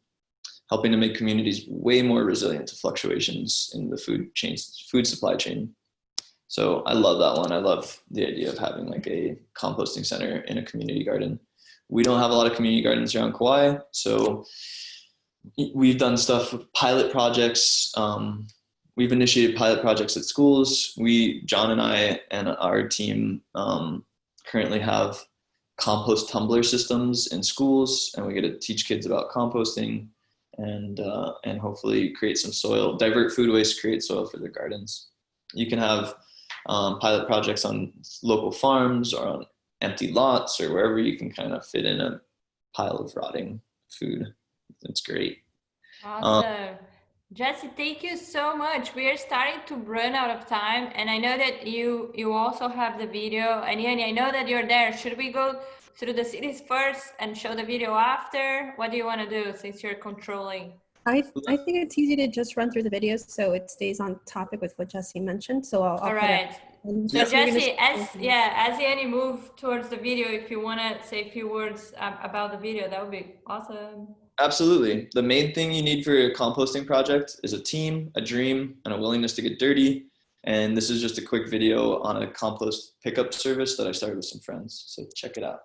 helping to make communities way more resilient to fluctuations in the food supply chain. So I love that one. I love the idea of having like a composting center in a community garden. We don't have a lot of community gardens around Kauai, so we've done stuff with pilot projects. We've initiated pilot projects at schools. John and I and our team currently have compost tumbler systems in schools, and we get to teach kids about composting and hopefully create some soil, divert food waste, create soil for their gardens. You can have pilot projects on local farms or on empty lots or wherever you can kind of fit in a pile of rotting food. It's great. Awesome. Jesse, thank you so much. We are starting to run out of time, and I know that you also have the video. And Yanni, I know that you're there. Should we go through the cities first and show the video after? What do you want to do since you're controlling? I think it's easy to just run through the videos so it stays on topic with what Jesse mentioned. So I'll all right. So Jesse, as Yanni move towards the video, if you want to say a few words about the video, that would be awesome. Absolutely. The main thing you need for a composting project is a team, a dream, and a willingness to get dirty. And this is just a quick video on a compost pickup service that I started with some friends. So check it out.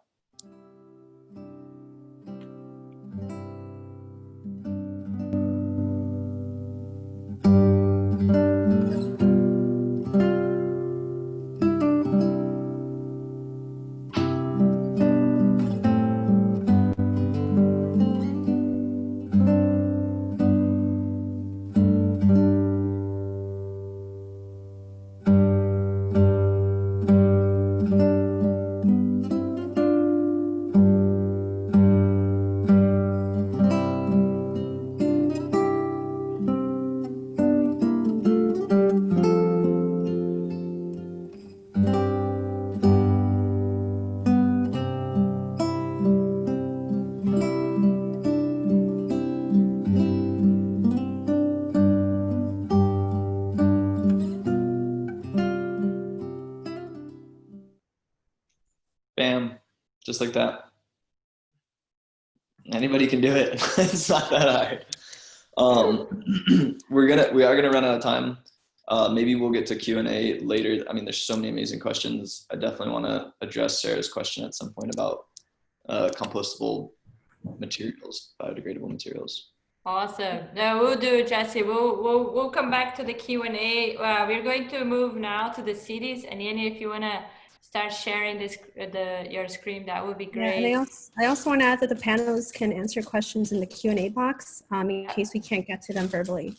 Bam, just like that. Anybody can do it. It's not that hard. We are gonna run out of time. Maybe we'll get to Q&A later. I mean, there's so many amazing questions. I definitely want to address Sarah's question at some point about compostable materials, biodegradable materials. Awesome. No, we'll do, Jesse. We'll come back to the Q&A. We're going to move now to the cities, and Yanni, if you want to start sharing your screen, that would be great. Yeah, and I also want to add that the panelists can answer questions in the Q&A box in case we can't get to them verbally.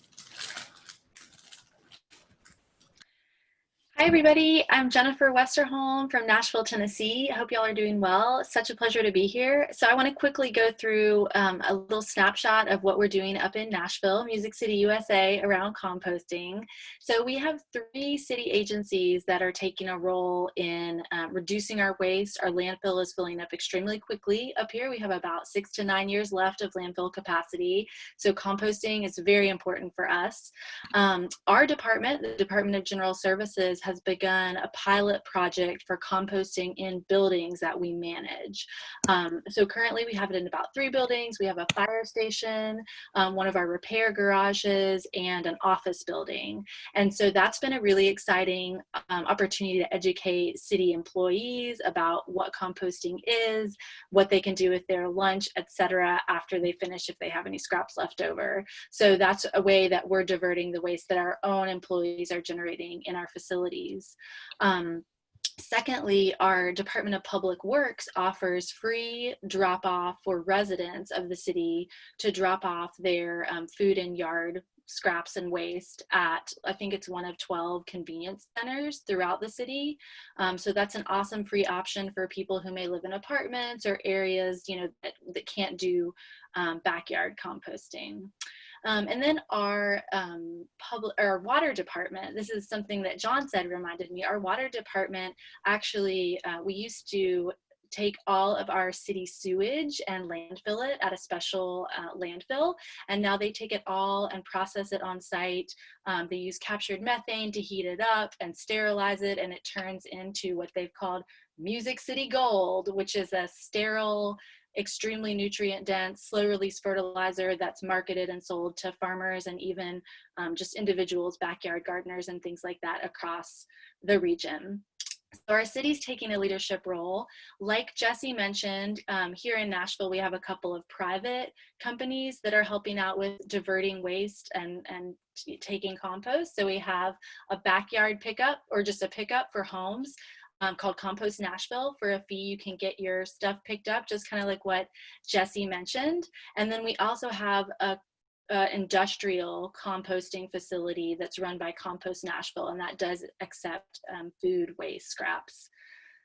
Hi everybody, I'm Jennifer Westerholm from Nashville, Tennessee. I hope y'all are doing well. It's such a pleasure to be here. So I want to quickly go through a little snapshot of what we're doing up in Nashville, Music City, USA, around composting. So we have 3 city agencies that are taking a role in reducing our waste. Our landfill is filling up extremely quickly up here. We have about 6 to 9 years left of landfill capacity. So composting is very important for us. Our department, the Department of General Services, has begun a pilot project for composting in buildings that we manage. So currently we have it in about 3 buildings. We have a fire station, one of our repair garages, and an office building. And so that's been a really exciting opportunity to educate city employees about what composting is, what they can do with their lunch, etc., after they finish if they have any scraps left over. So that's a way that we're diverting the waste that our own employees are generating in our facilities. Secondly, our Department of Public Works offers free drop-off for residents of the city to drop off their food and yard scraps and waste at, I think it's one of 12 convenience centers throughout the city. So that's an awesome free option for people who may live in apartments or areas, you know, that can't do backyard composting. And then our water department, this is something that John said reminded me, our water department actually, we used to take all of our city sewage and landfill it at a special landfill, and now they take it all and process it on site. They use captured methane to heat it up and sterilize it, and it turns into what they've called Music City Gold, which is a sterile, extremely nutrient dense, slow release fertilizer that's marketed and sold to farmers and even just individuals, backyard gardeners and things like that across the region. So our city's taking a leadership role. Like Jesse mentioned, here in Nashville, we have a couple of private companies that are helping out with diverting waste and taking compost. So we have a backyard pickup, or just a pickup for homes, called Compost Nashville. For a fee, you can get your stuff picked up, just kind of like what Jesse mentioned. And then we also have a industrial composting facility that's run by Compost Nashville, and that does accept food waste scraps.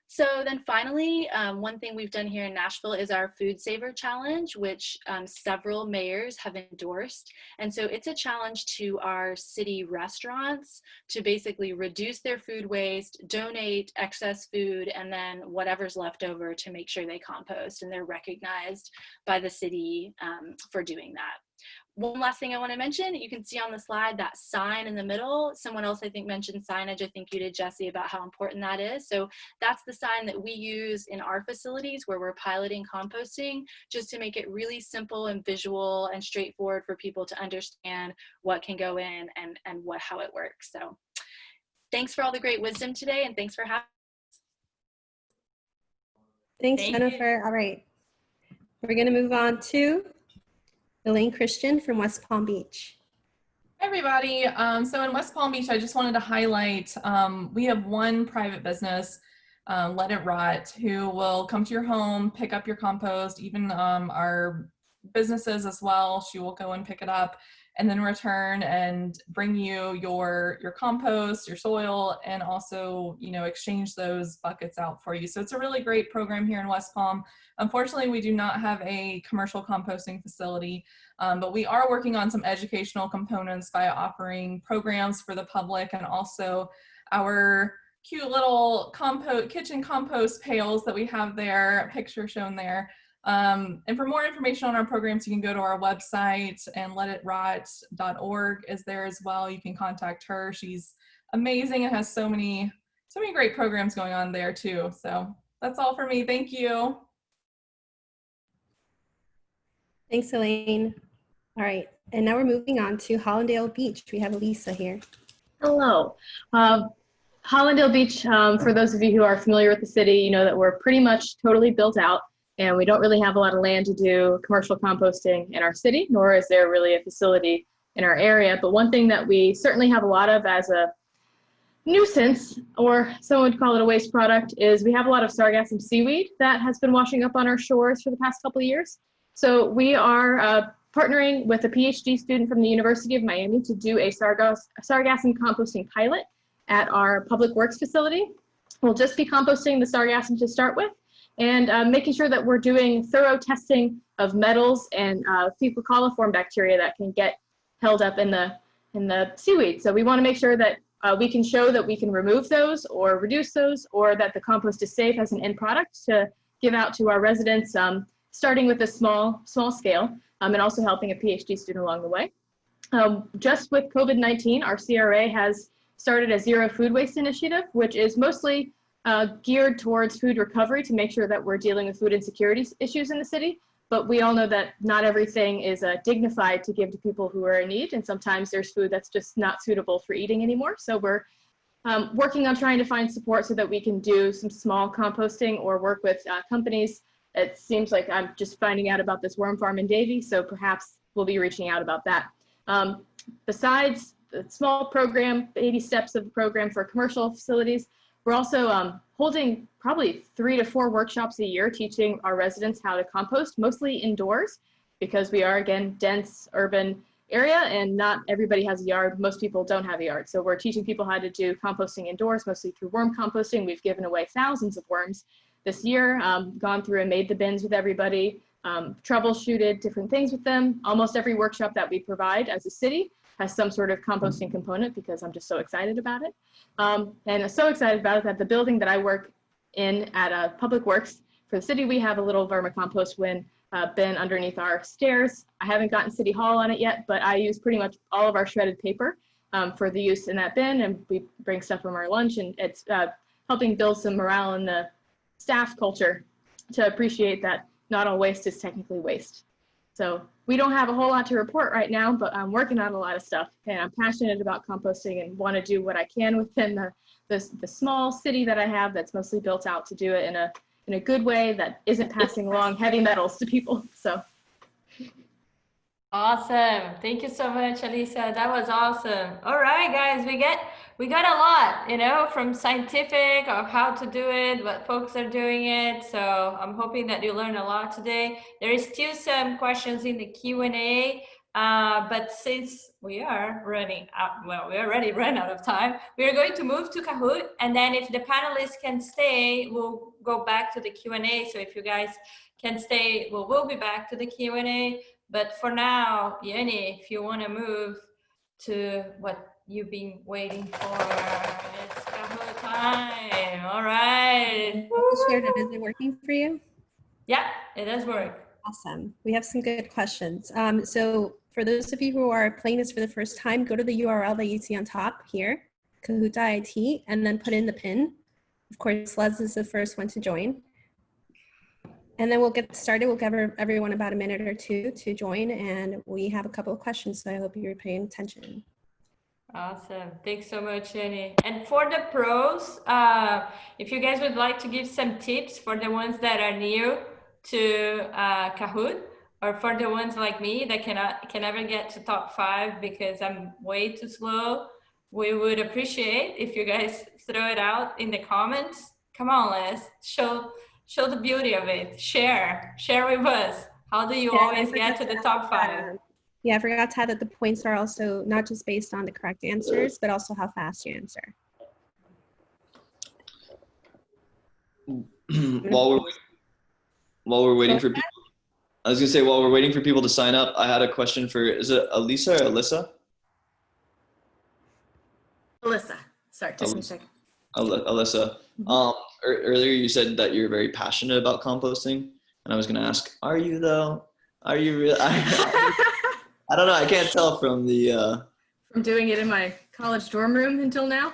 So then finally, one thing we've done here in Nashville is our Food Saver Challenge, which several mayors have endorsed. And so it's a challenge to our city restaurants to basically reduce their food waste, donate excess food, and then whatever's left over to make sure they compost. And they're recognized by the city for doing that. One last thing I want to mention, you can see on the slide that sign in the middle. Someone else I think mentioned signage. I think you did, Jesse, about how important that is. So that's the sign that we use in our facilities where we're piloting composting, just to make it really simple and visual and straightforward for people to understand what can go in and how it works. So thanks for all the great wisdom today, and thanks for having us. Thanks, Jennifer. All right, we're going to move on to Elaine Christian from West Palm Beach. Hi, everybody. So in West Palm Beach, I just wanted to highlight, we have one private business, Let It Rot, who will come to your home, pick up your compost, even our businesses as well. She will go and pick it up and then return and bring you your compost, your soil, and also, you know, exchange those buckets out for you. So it's a really great program here in West Palm. Unfortunately, we do not have a commercial composting facility, but we are working on some educational components by offering programs for the public, and also our cute little kitchen compost pails that we have there, a picture shown there. And for more information on our programs, you can go to our website, and letitrot.org is there as well. You can contact her. She's amazing and has so many great programs going on there too. So that's all for me. Thank you. Thanks, Elaine. All right, and now we're moving on to Hollandale Beach. We have Lisa here. Hello. Hollandale Beach, for those of you who are familiar with the city, you know that we're pretty much totally built out, and we don't really have a lot of land to do commercial composting in our city, nor is there really a facility in our area. But one thing that we certainly have a lot of as a nuisance, or someone would call it a waste product, is we have a lot of sargassum seaweed that has been washing up on our shores for the past couple of years. So we are partnering with a PhD student from the University of Miami to do a sargassum composting pilot at our Public Works facility. We'll just be composting the sargassum to start with, and making sure that we're doing thorough testing of metals and fecal coliform bacteria that can get held up in the seaweed. So we want to make sure that we can show that we can remove those or reduce those, or that the compost is safe as an end product to give out to our residents, starting with a small scale, and also helping a PhD student along the way. Just with COVID-19, our CRA has started a zero food waste initiative, which is mostly geared towards food recovery to make sure that we're dealing with food insecurity issues in the city. But we all know that not everything is dignified to give to people who are in need, and sometimes there's food that's just not suitable for eating anymore. So we're working on trying to find support so that we can do some small composting or work with companies. It seems like I'm just finding out about this worm farm in Davie, so perhaps we'll be reaching out about that. Besides the small program, 80 steps of the program for commercial facilities, we're also holding probably 3 to 4 workshops a year teaching our residents how to compost, mostly indoors, because we are, again, dense urban area and not everybody has a yard. Most people don't have a yard. So we're teaching people how to do composting indoors, mostly through worm composting. We've given away thousands of worms this year, gone through and made the bins with everybody, troubleshooted different things with them. Almost every workshop that we provide as a city has some sort of composting component because I'm just so excited about it. And I'm so excited about it that the building that I work in at Public Works for the city, we have a little vermicompost bin underneath our stairs. I haven't gotten City Hall on it yet, but I use pretty much all of our shredded paper for the use in that bin, and we bring stuff from our lunch, and it's helping build some morale in the staff culture to appreciate that not all waste is technically waste. So we don't have a whole lot to report right now, but I'm working on a lot of stuff, and I'm passionate about composting and want to do what I can within the small city that I have that's mostly built out to do it in a good way that isn't passing along heavy metals to people. So awesome. Thank you so much, Alisa. That was awesome. All right, guys, we got a lot, you know, from scientific of how to do it, what folks are doing it. So I'm hoping that you learned a lot today. There is still some questions in the Q&A, but since we are running out, well, we already ran out of time, we are going to move to Kahoot, and then if the panelists can stay, we'll go back to the Q&A. So if you guys can stay, we'll be back to the Q&A. But for now, Yeni, if you want to move to what you've been waiting for, it's Kahoot time. All right. Shared it. Is it working for you? Yeah, it does work. Awesome. We have some good questions. So for those of you who are playing this for the first time, go to the URL that you see on top here, Kahoot.it, and then put in the pin. Of course, Les is the first one to join. And then we'll get started. We'll give everyone about a minute or two to join, and we have a couple of questions, so I hope you're paying attention. Awesome. Thanks so much, Jenny. And for the pros, if you guys would like to give some tips for the ones that are new to Kahoot, or for the ones like me that can never get to top 5 because I'm way too slow, we would appreciate if you guys throw it out in the comments. Come on, Les, show the beauty of it. Share with us. How do you always get to the top 5? Yeah, I forgot to add that the points are also not just based on the correct answers, but also how fast you answer. While we're waiting for people, I was gonna say, while we're waiting for people to sign up, I had a question for, is it Alisa or Alyssa? Alyssa, sorry, just a second. Alyssa, earlier you said that you're very passionate about composting, and I was gonna ask, are you though? Are you really? I don't know. I can't tell from the. From doing it in my college dorm room until now.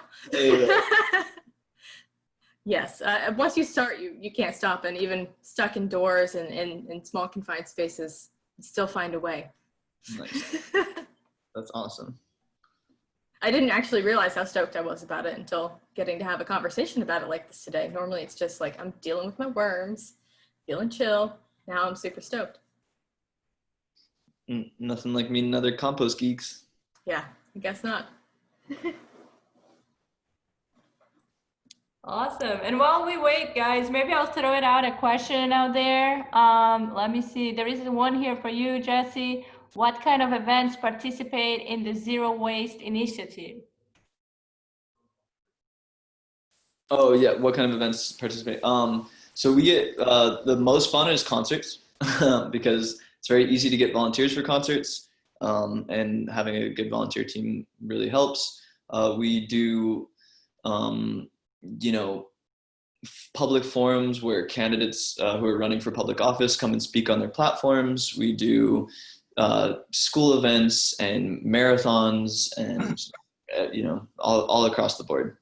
Yes. Once you start, you can't stop, and even stuck indoors and in small confined spaces, you still find a way. Nice. That's awesome. I didn't actually realize how stoked I was about it until getting to have a conversation about it like this today. Normally, it's just like I'm dealing with my worms, feeling chill. Now I'm super stoked. Nothing like meeting other compost geeks. Yeah, I guess not. Awesome. And while we wait, guys, maybe I'll throw it out a question out there. Let me see. There is one here for you, Jesse. What kind of events participate in the Zero Waste Initiative? Oh yeah, what kind of events participate? So we get the most fun is concerts because it's very easy to get volunteers for concerts, and having a good volunteer team really helps. We do, you know, public forums where candidates who are running for public office come and speak on their platforms. We do school events and marathons and you know, all across the board.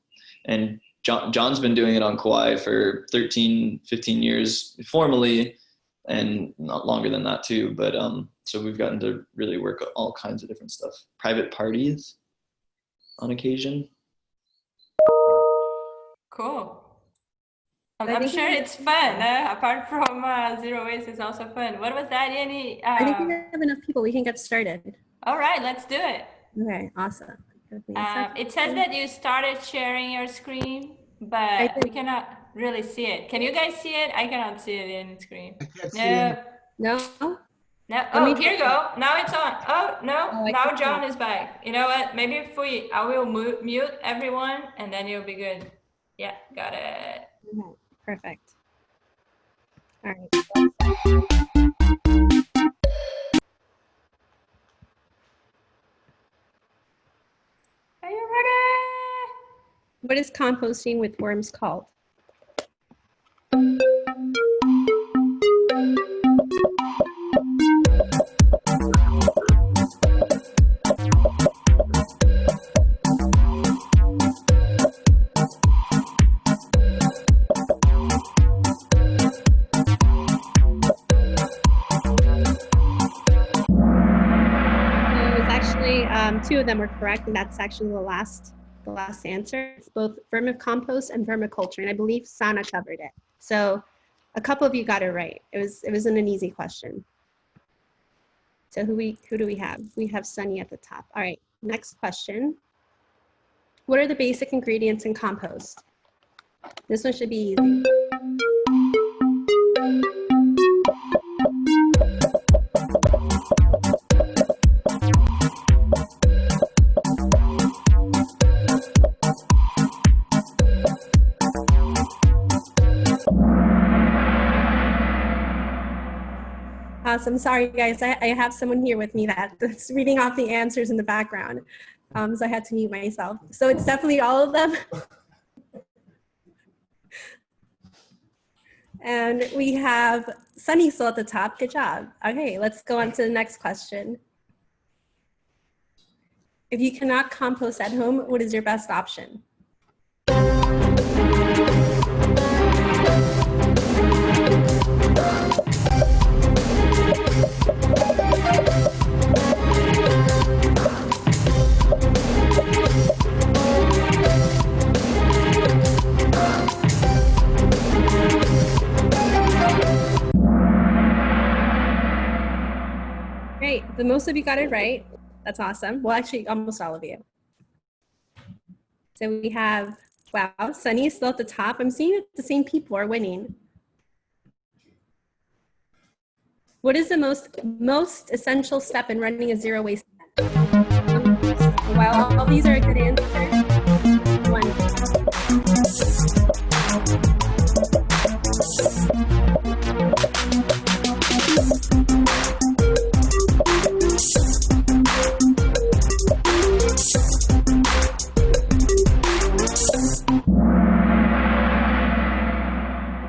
And John's been doing it on Kauai for 13, 15 years formally, and not longer than that too. But so we've gotten to really work all kinds of different stuff. Private parties on occasion. Cool. I'm sure it's fun. Apart from zero waste, it's also fun. What was that, Yanni? I think we have enough people. We can get started. All right, let's do it. Okay, awesome. It says that you started sharing your screen, but we cannot really see it. Can you guys see it? I cannot see it in the screen. I can't see it. No. Oh, here you go. Now it's on. Oh, no. Now John is back. You know what? Maybe if I will mute everyone and then you'll be good. Yeah, got it. Okay, perfect. All right. Are you ready? What is composting with worms called? Two of them were correct, and that's actually the last answer. It's both vermicompost and vermiculture, and I believe Sana covered it. So a couple of you got it right. It wasn't an easy question. So who do we have? We have Sunny at the top. All right, next question. What are the basic ingredients in compost? This one should be easy. Awesome. Sorry, guys. I have someone here with me that's reading off the answers in the background. So I had to mute myself. So it's definitely all of them. And we have Sunny still at the top. Good job. Okay, let's go on to the next question. If you cannot compost at home, what is your best option? Great, the most of you got it right. That's awesome. Well, actually, almost all of you. So we have, wow, Sunny is still at the top. I'm seeing that the same people are winning. What is the most essential step in running a zero waste event? While all these are a good answer, one.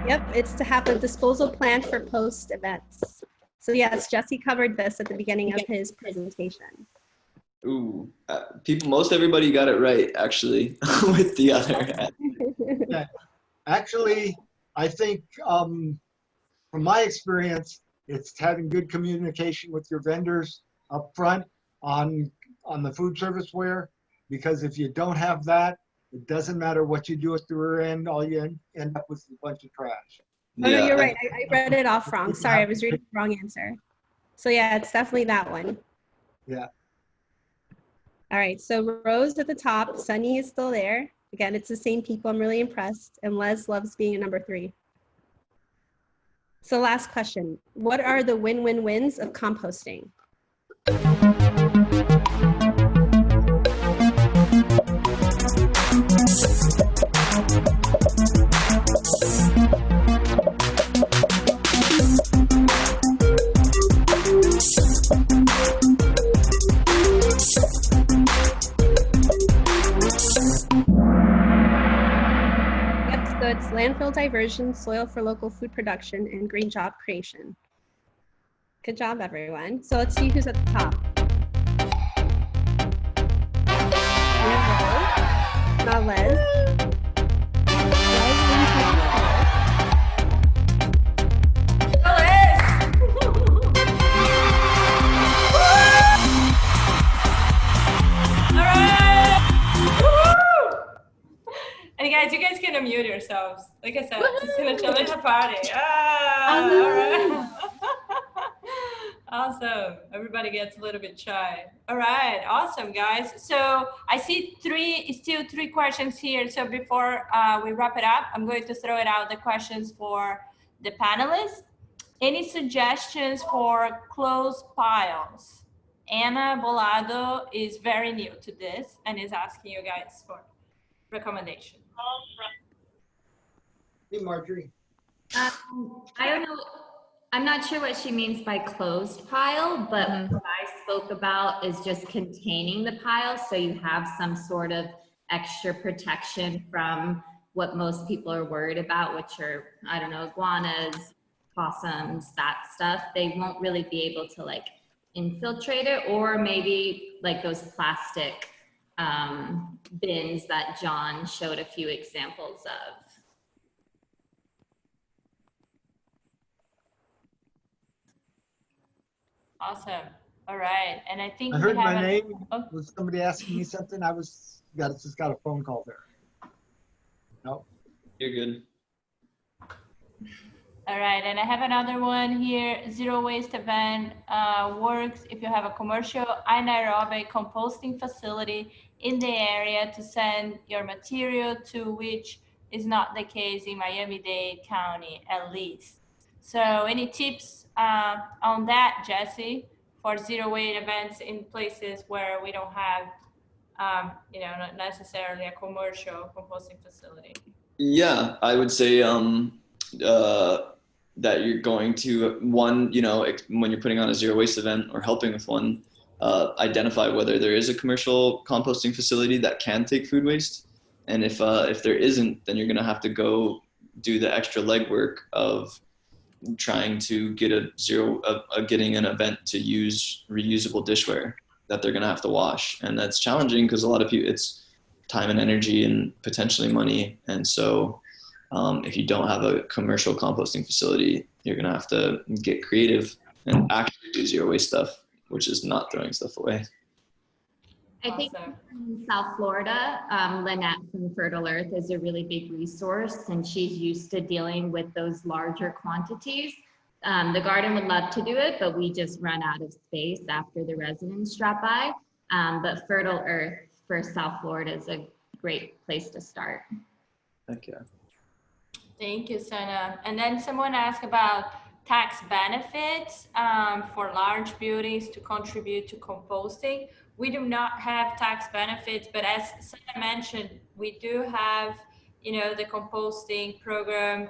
Yep, it's to have a disposal plan for post events. So yes, Jesse covered this at the beginning of his presentation. Ooh, most everybody got it right, actually, with the other. Yeah. Actually, I think from my experience, it's having good communication with your vendors up front on the food service ware, because if you don't have that, it doesn't matter what you do at the rear end, all you end up with is a bunch of trash. Oh, yeah. No, you're right. I read it off wrong. Sorry, I was reading the wrong answer. So yeah, it's definitely that one. Yeah. All right, so Rose at the top, Sunny is still there. Again, it's the same people. I'm really impressed. And Les loves being a number 3. So last question, what are the win-win-wins of composting? diversion, soil for local food production, and green job creation. Good job, everyone. So let's see who's at the top. Not Les. And guys, you guys can unmute yourselves. Like I said, it's gonna chill in the party. All right. Awesome. Everybody gets a little bit shy. All right. Awesome, guys. So I see still three questions here. So before we wrap it up, I'm going to throw it out the questions for the panelists. Any suggestions for closed piles? Anna Bolado is very new to this and is asking you guys for recommendation. Hey, Marjorie. I don't know. I'm not sure what she means by closed pile, but what I spoke about is just containing the pile so you have some sort of extra protection from what most people are worried about, which are, I don't know, iguanas, possums, that stuff. They won't really be able to like infiltrate it, or maybe like those plastic bins that John showed a few examples of. Awesome. All right. And I think I heard we have my name. Oh. Was somebody asking me something? Just got a phone call there. No. You're good. All right, and I have another one here. Zero waste event works if you have a commercial anaerobic composting facility in the area to send your material to, which is not the case in Miami-Dade County, at least. So any tips on that, Jesse, for zero waste events in places where we don't have, not necessarily a commercial composting facility? Yeah, I would say that you're going to, one, when you're putting on a zero waste event or helping with one, identify whether there is a commercial composting facility that can take food waste. And if there isn't, then you're going to have to go do the extra legwork of trying to get getting an event to use reusable dishware that they're going to have to wash. And that's challenging because a lot of people, it's time and energy and potentially money. And so if you don't have a commercial composting facility, you're going to have to get creative and actually do zero waste stuff, which is not throwing stuff away. I think in South Florida, Lynette from Fertile Earth is a really big resource, and she's used to dealing with those larger quantities. The garden would love to do it, but we just run out of space after the residents drop by. But Fertile Earth for South Florida is a great place to start. Thank you. Thank you, Sana. And then someone asked about tax benefits for large buildings to contribute to composting. We do not have tax benefits, but as Sana mentioned, we do have, the composting program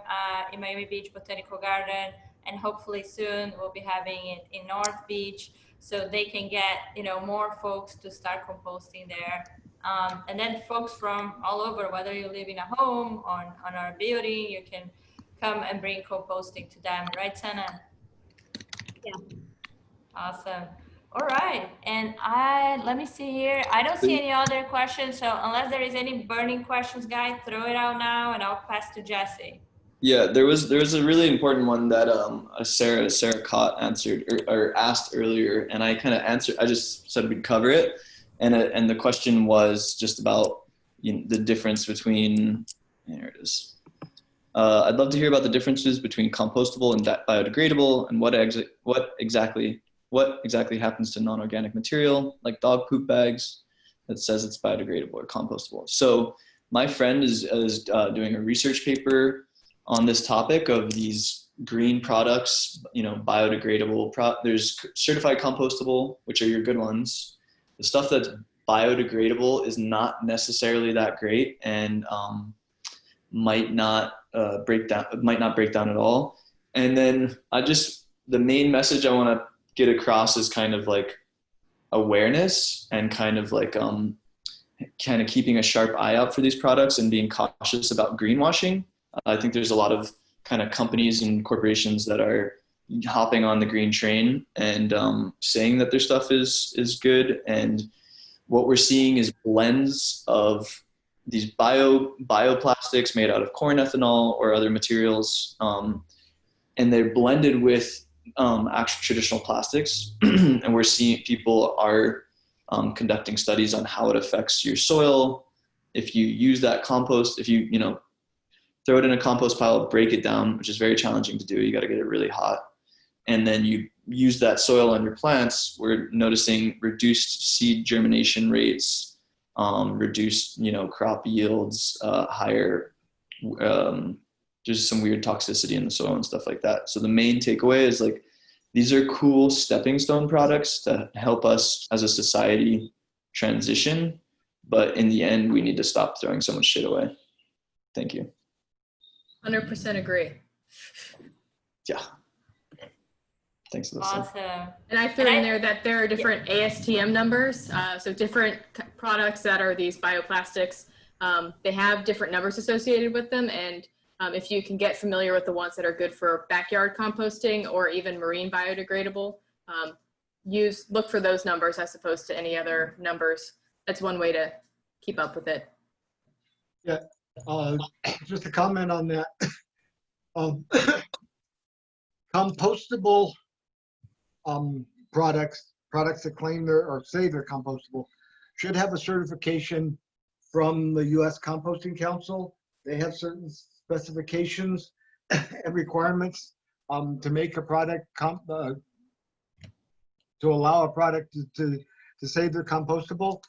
in Miami Beach Botanical Garden, and hopefully soon we'll be having it in North Beach, so they can get, more folks to start composting there. And then folks from all over, whether you live in a home, on our building, you can come and bring composting to them. Right, Sana? Yeah. Awesome. All right. And let me see here. I don't see any other questions. So unless there is any burning questions, guys, throw it out now and I'll pass to Jesse. Yeah, there was a really important one that Sarah Cott answered or asked earlier, and I kind of answered. I just said we'd cover it. And the question was just about the difference between, here it is. I'd love to hear about the differences between compostable and biodegradable, and what exactly happens to non-organic material like dog poop bags that says it's biodegradable or compostable. So my friend is doing a research paper on this topic of these green products, biodegradable. There's certified compostable, which are your good ones. The stuff that's biodegradable is not necessarily that great, and might not break down at all. And then the main message I want to get across is kind of like awareness and kind of keeping a sharp eye out for these products and being cautious about greenwashing. I think there's a lot of kind of companies and corporations that are hopping on the green train and saying that their stuff is good. And what we're seeing is blends of these bioplastics made out of corn ethanol or other materials, and they're blended with actual traditional plastics. And we're seeing people are conducting studies on how it affects your soil. If you use that compost, if you throw it in a compost pile, break it down, which is very challenging to do. You got to get it really hot. And then you use that soil on your plants. We're noticing reduced seed germination rates, reduced, crop yields, higher, there's some weird toxicity in the soil and stuff like that. So the main takeaway is like, these are cool stepping stone products to help us as a society transition. But in the end, we need to stop throwing so much shit away. Thank you. 100% agree. Yeah. Thanks for Awesome. And I threw in there that there are different ASTM numbers. So different products that are these bioplastics, they have different numbers associated with them. And if you can get familiar with the ones that are good for backyard composting or even marine biodegradable, look for those numbers as opposed to any other numbers. That's one way to keep up with it. Yeah, just a comment on that. Compostable products that claim or say they're compostable should have a certification from the U.S. Composting Council. They have certain specifications and requirements to make a product to allow a product to say they're compostable.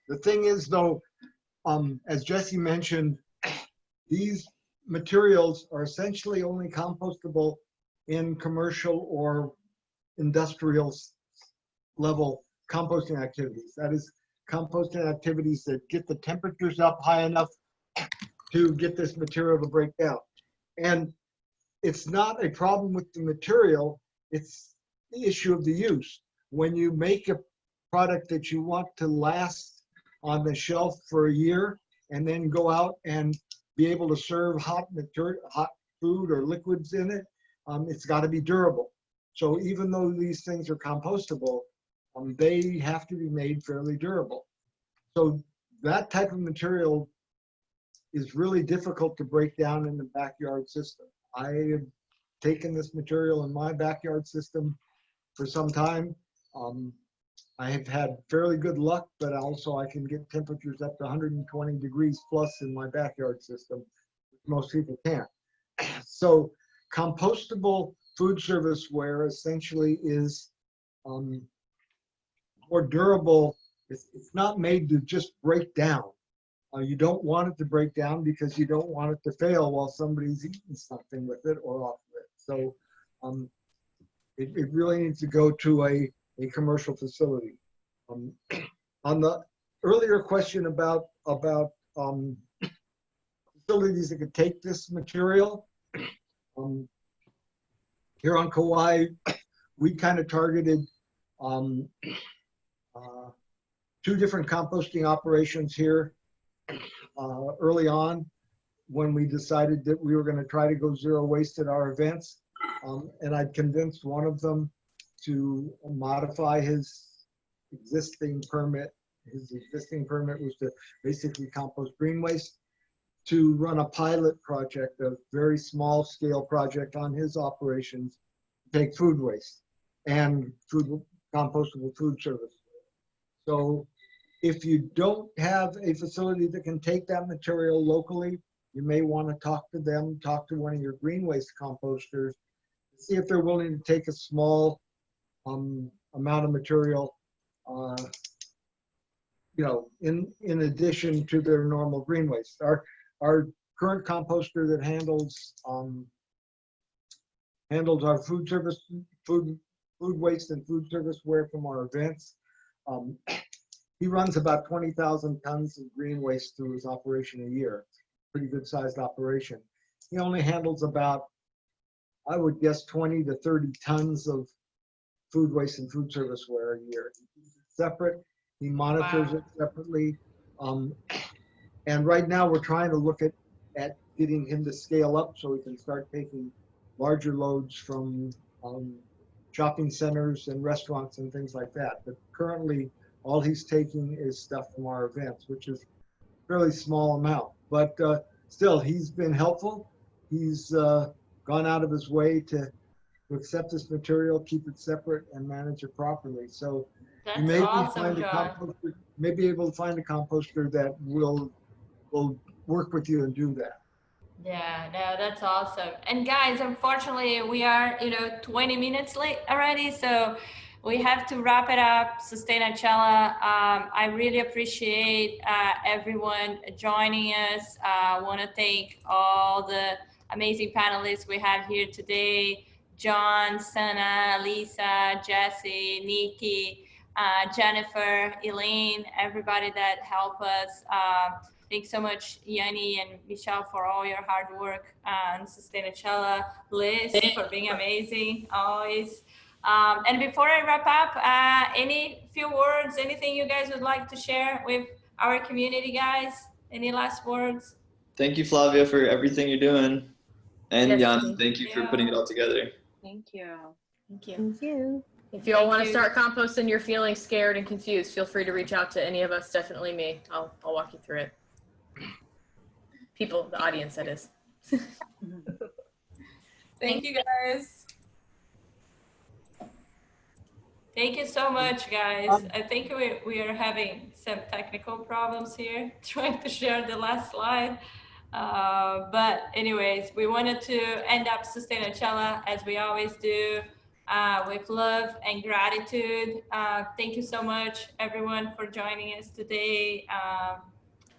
The thing is, though, as Jesse mentioned, these materials are essentially only compostable in commercial or industrial level composting activities. That is, composting activities that get the temperatures up high enough to get this material to break down. And it's not a problem with the material, it's the issue of the use. When you make a product that you want to last on the shelf for a year and then go out and be able to serve hot food or liquids in it, it's got to be durable. So even though these things are compostable, they have to be made fairly durable. So that type of material is really difficult to break down in the backyard system. I have taken this material in my backyard system for some time. I have had fairly good luck, but also I can get temperatures up to 120 degrees plus in my backyard system, which most people can't. So compostable food service ware essentially is more durable. It's not made to just break down. You don't want it to break down because you don't want it to fail while somebody's eating something with it or off of it. So it really needs to go to a commercial facility. On the earlier question about facilities that could take this material, here on Kauai, we kind of targeted 2 different composting operations here early on when we decided that we were going to try to go zero waste at our events. And I'd convinced one of them to modify his existing permit. His existing permit was to basically compost green waste, to run a pilot project, a very small scale project on his operations, take food waste and compostable food service. So if you don't have a facility that can take that material locally, you may want to talk to them, talk to one of your green waste composters, see if they're willing to take a small amount of material, in addition to their normal green waste. Our current composter that handles our food waste and food service ware from our events, he runs about 20,000 tons of green waste through his operation a year. Pretty good sized operation. He only handles about, I would guess, 20 to 30 tons of food waste and food service ware a year. It's separate. He monitors it separately. And right now we're trying to look at getting him to scale up so he can start taking larger loads from shopping centers and restaurants and things like that. But currently, all he's taking is stuff from our events, which is a fairly small amount. But still, he's been helpful. He's gone out of his way to accept this material, keep it separate, and manage it properly. So That's you may awesome, John. may be able to find a composter that will work with you and do that. Yeah, no, that's awesome. And guys, unfortunately, we are, 20 minutes late already, so we have to wrap it up. Sustainachella, I really appreciate everyone joining us. I want to thank all the amazing panelists we have here today: John, Sana, Lisa, Jesse, Nikki, Jennifer, Elaine, everybody that helped us. Thanks so much, Yanni and Michelle, for all your hard work on Sustainachella. Liz, for being amazing, always. And before I wrap up, any few words, anything you guys would like to share with our community, guys? Any last words? Thank you, Flavia, for everything you're doing. And Yes, Yanni, thank you for putting it all together. Thank you. Thank you. Thank you. If you all want to start composting, you're feeling scared and confused, feel free to reach out to any of us, definitely me. I'll walk you through it. People, the audience, that is. Thank you, guys. Thank you so much, guys. I think we are having some technical problems here, trying to share the last slide. But anyways, we wanted to end up Sustainachella as we always do, with love and gratitude. Thank you so much, everyone, for joining us today.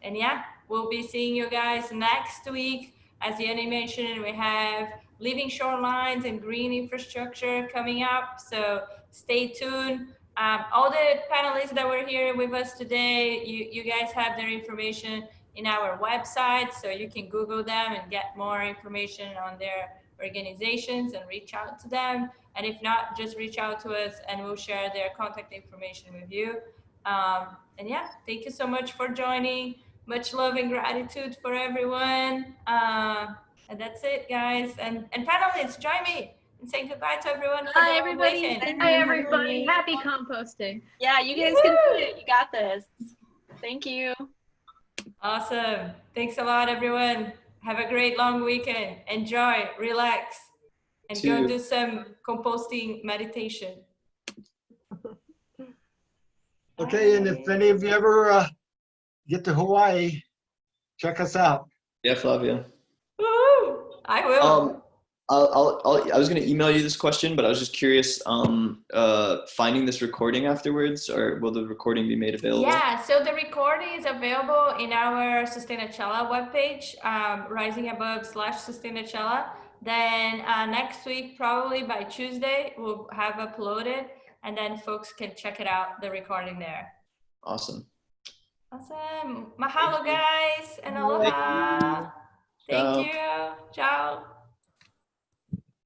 And yeah, we'll be seeing you guys next week. As Yanni mentioned, we have living shorelines and green infrastructure coming up. So stay tuned. All the panelists that were here with us today, you guys have their information in our website, so you can Google them and get more information on their organizations and reach out to them. And if not, just reach out to us and we'll share their contact information with you. And yeah, thank you so much for joining. Much love and gratitude for everyone. And that's it, guys. And panelists, join me in saying goodbye to everyone. Bye, everybody. Hi, everybody. Happy composting. Yeah, you guys can do it. You got this. Thank you. Awesome. Thanks a lot, everyone. Have a great long weekend. Enjoy, relax, and go do some composting meditation. Okay, and if any of you ever get to Hawaii, check us out. Yeah, Flavia. Woo! I will. I was going to email you this question, but I was just curious, finding this recording afterwards, or will the recording be made available? Yeah, so the recording is available in our Sustainachella webpage, risingabove/Sustainachella. Then next week, probably by Tuesday, we'll have uploaded, and then folks can check it out, the recording there. Awesome. Awesome. Mahalo, guys, and aloha.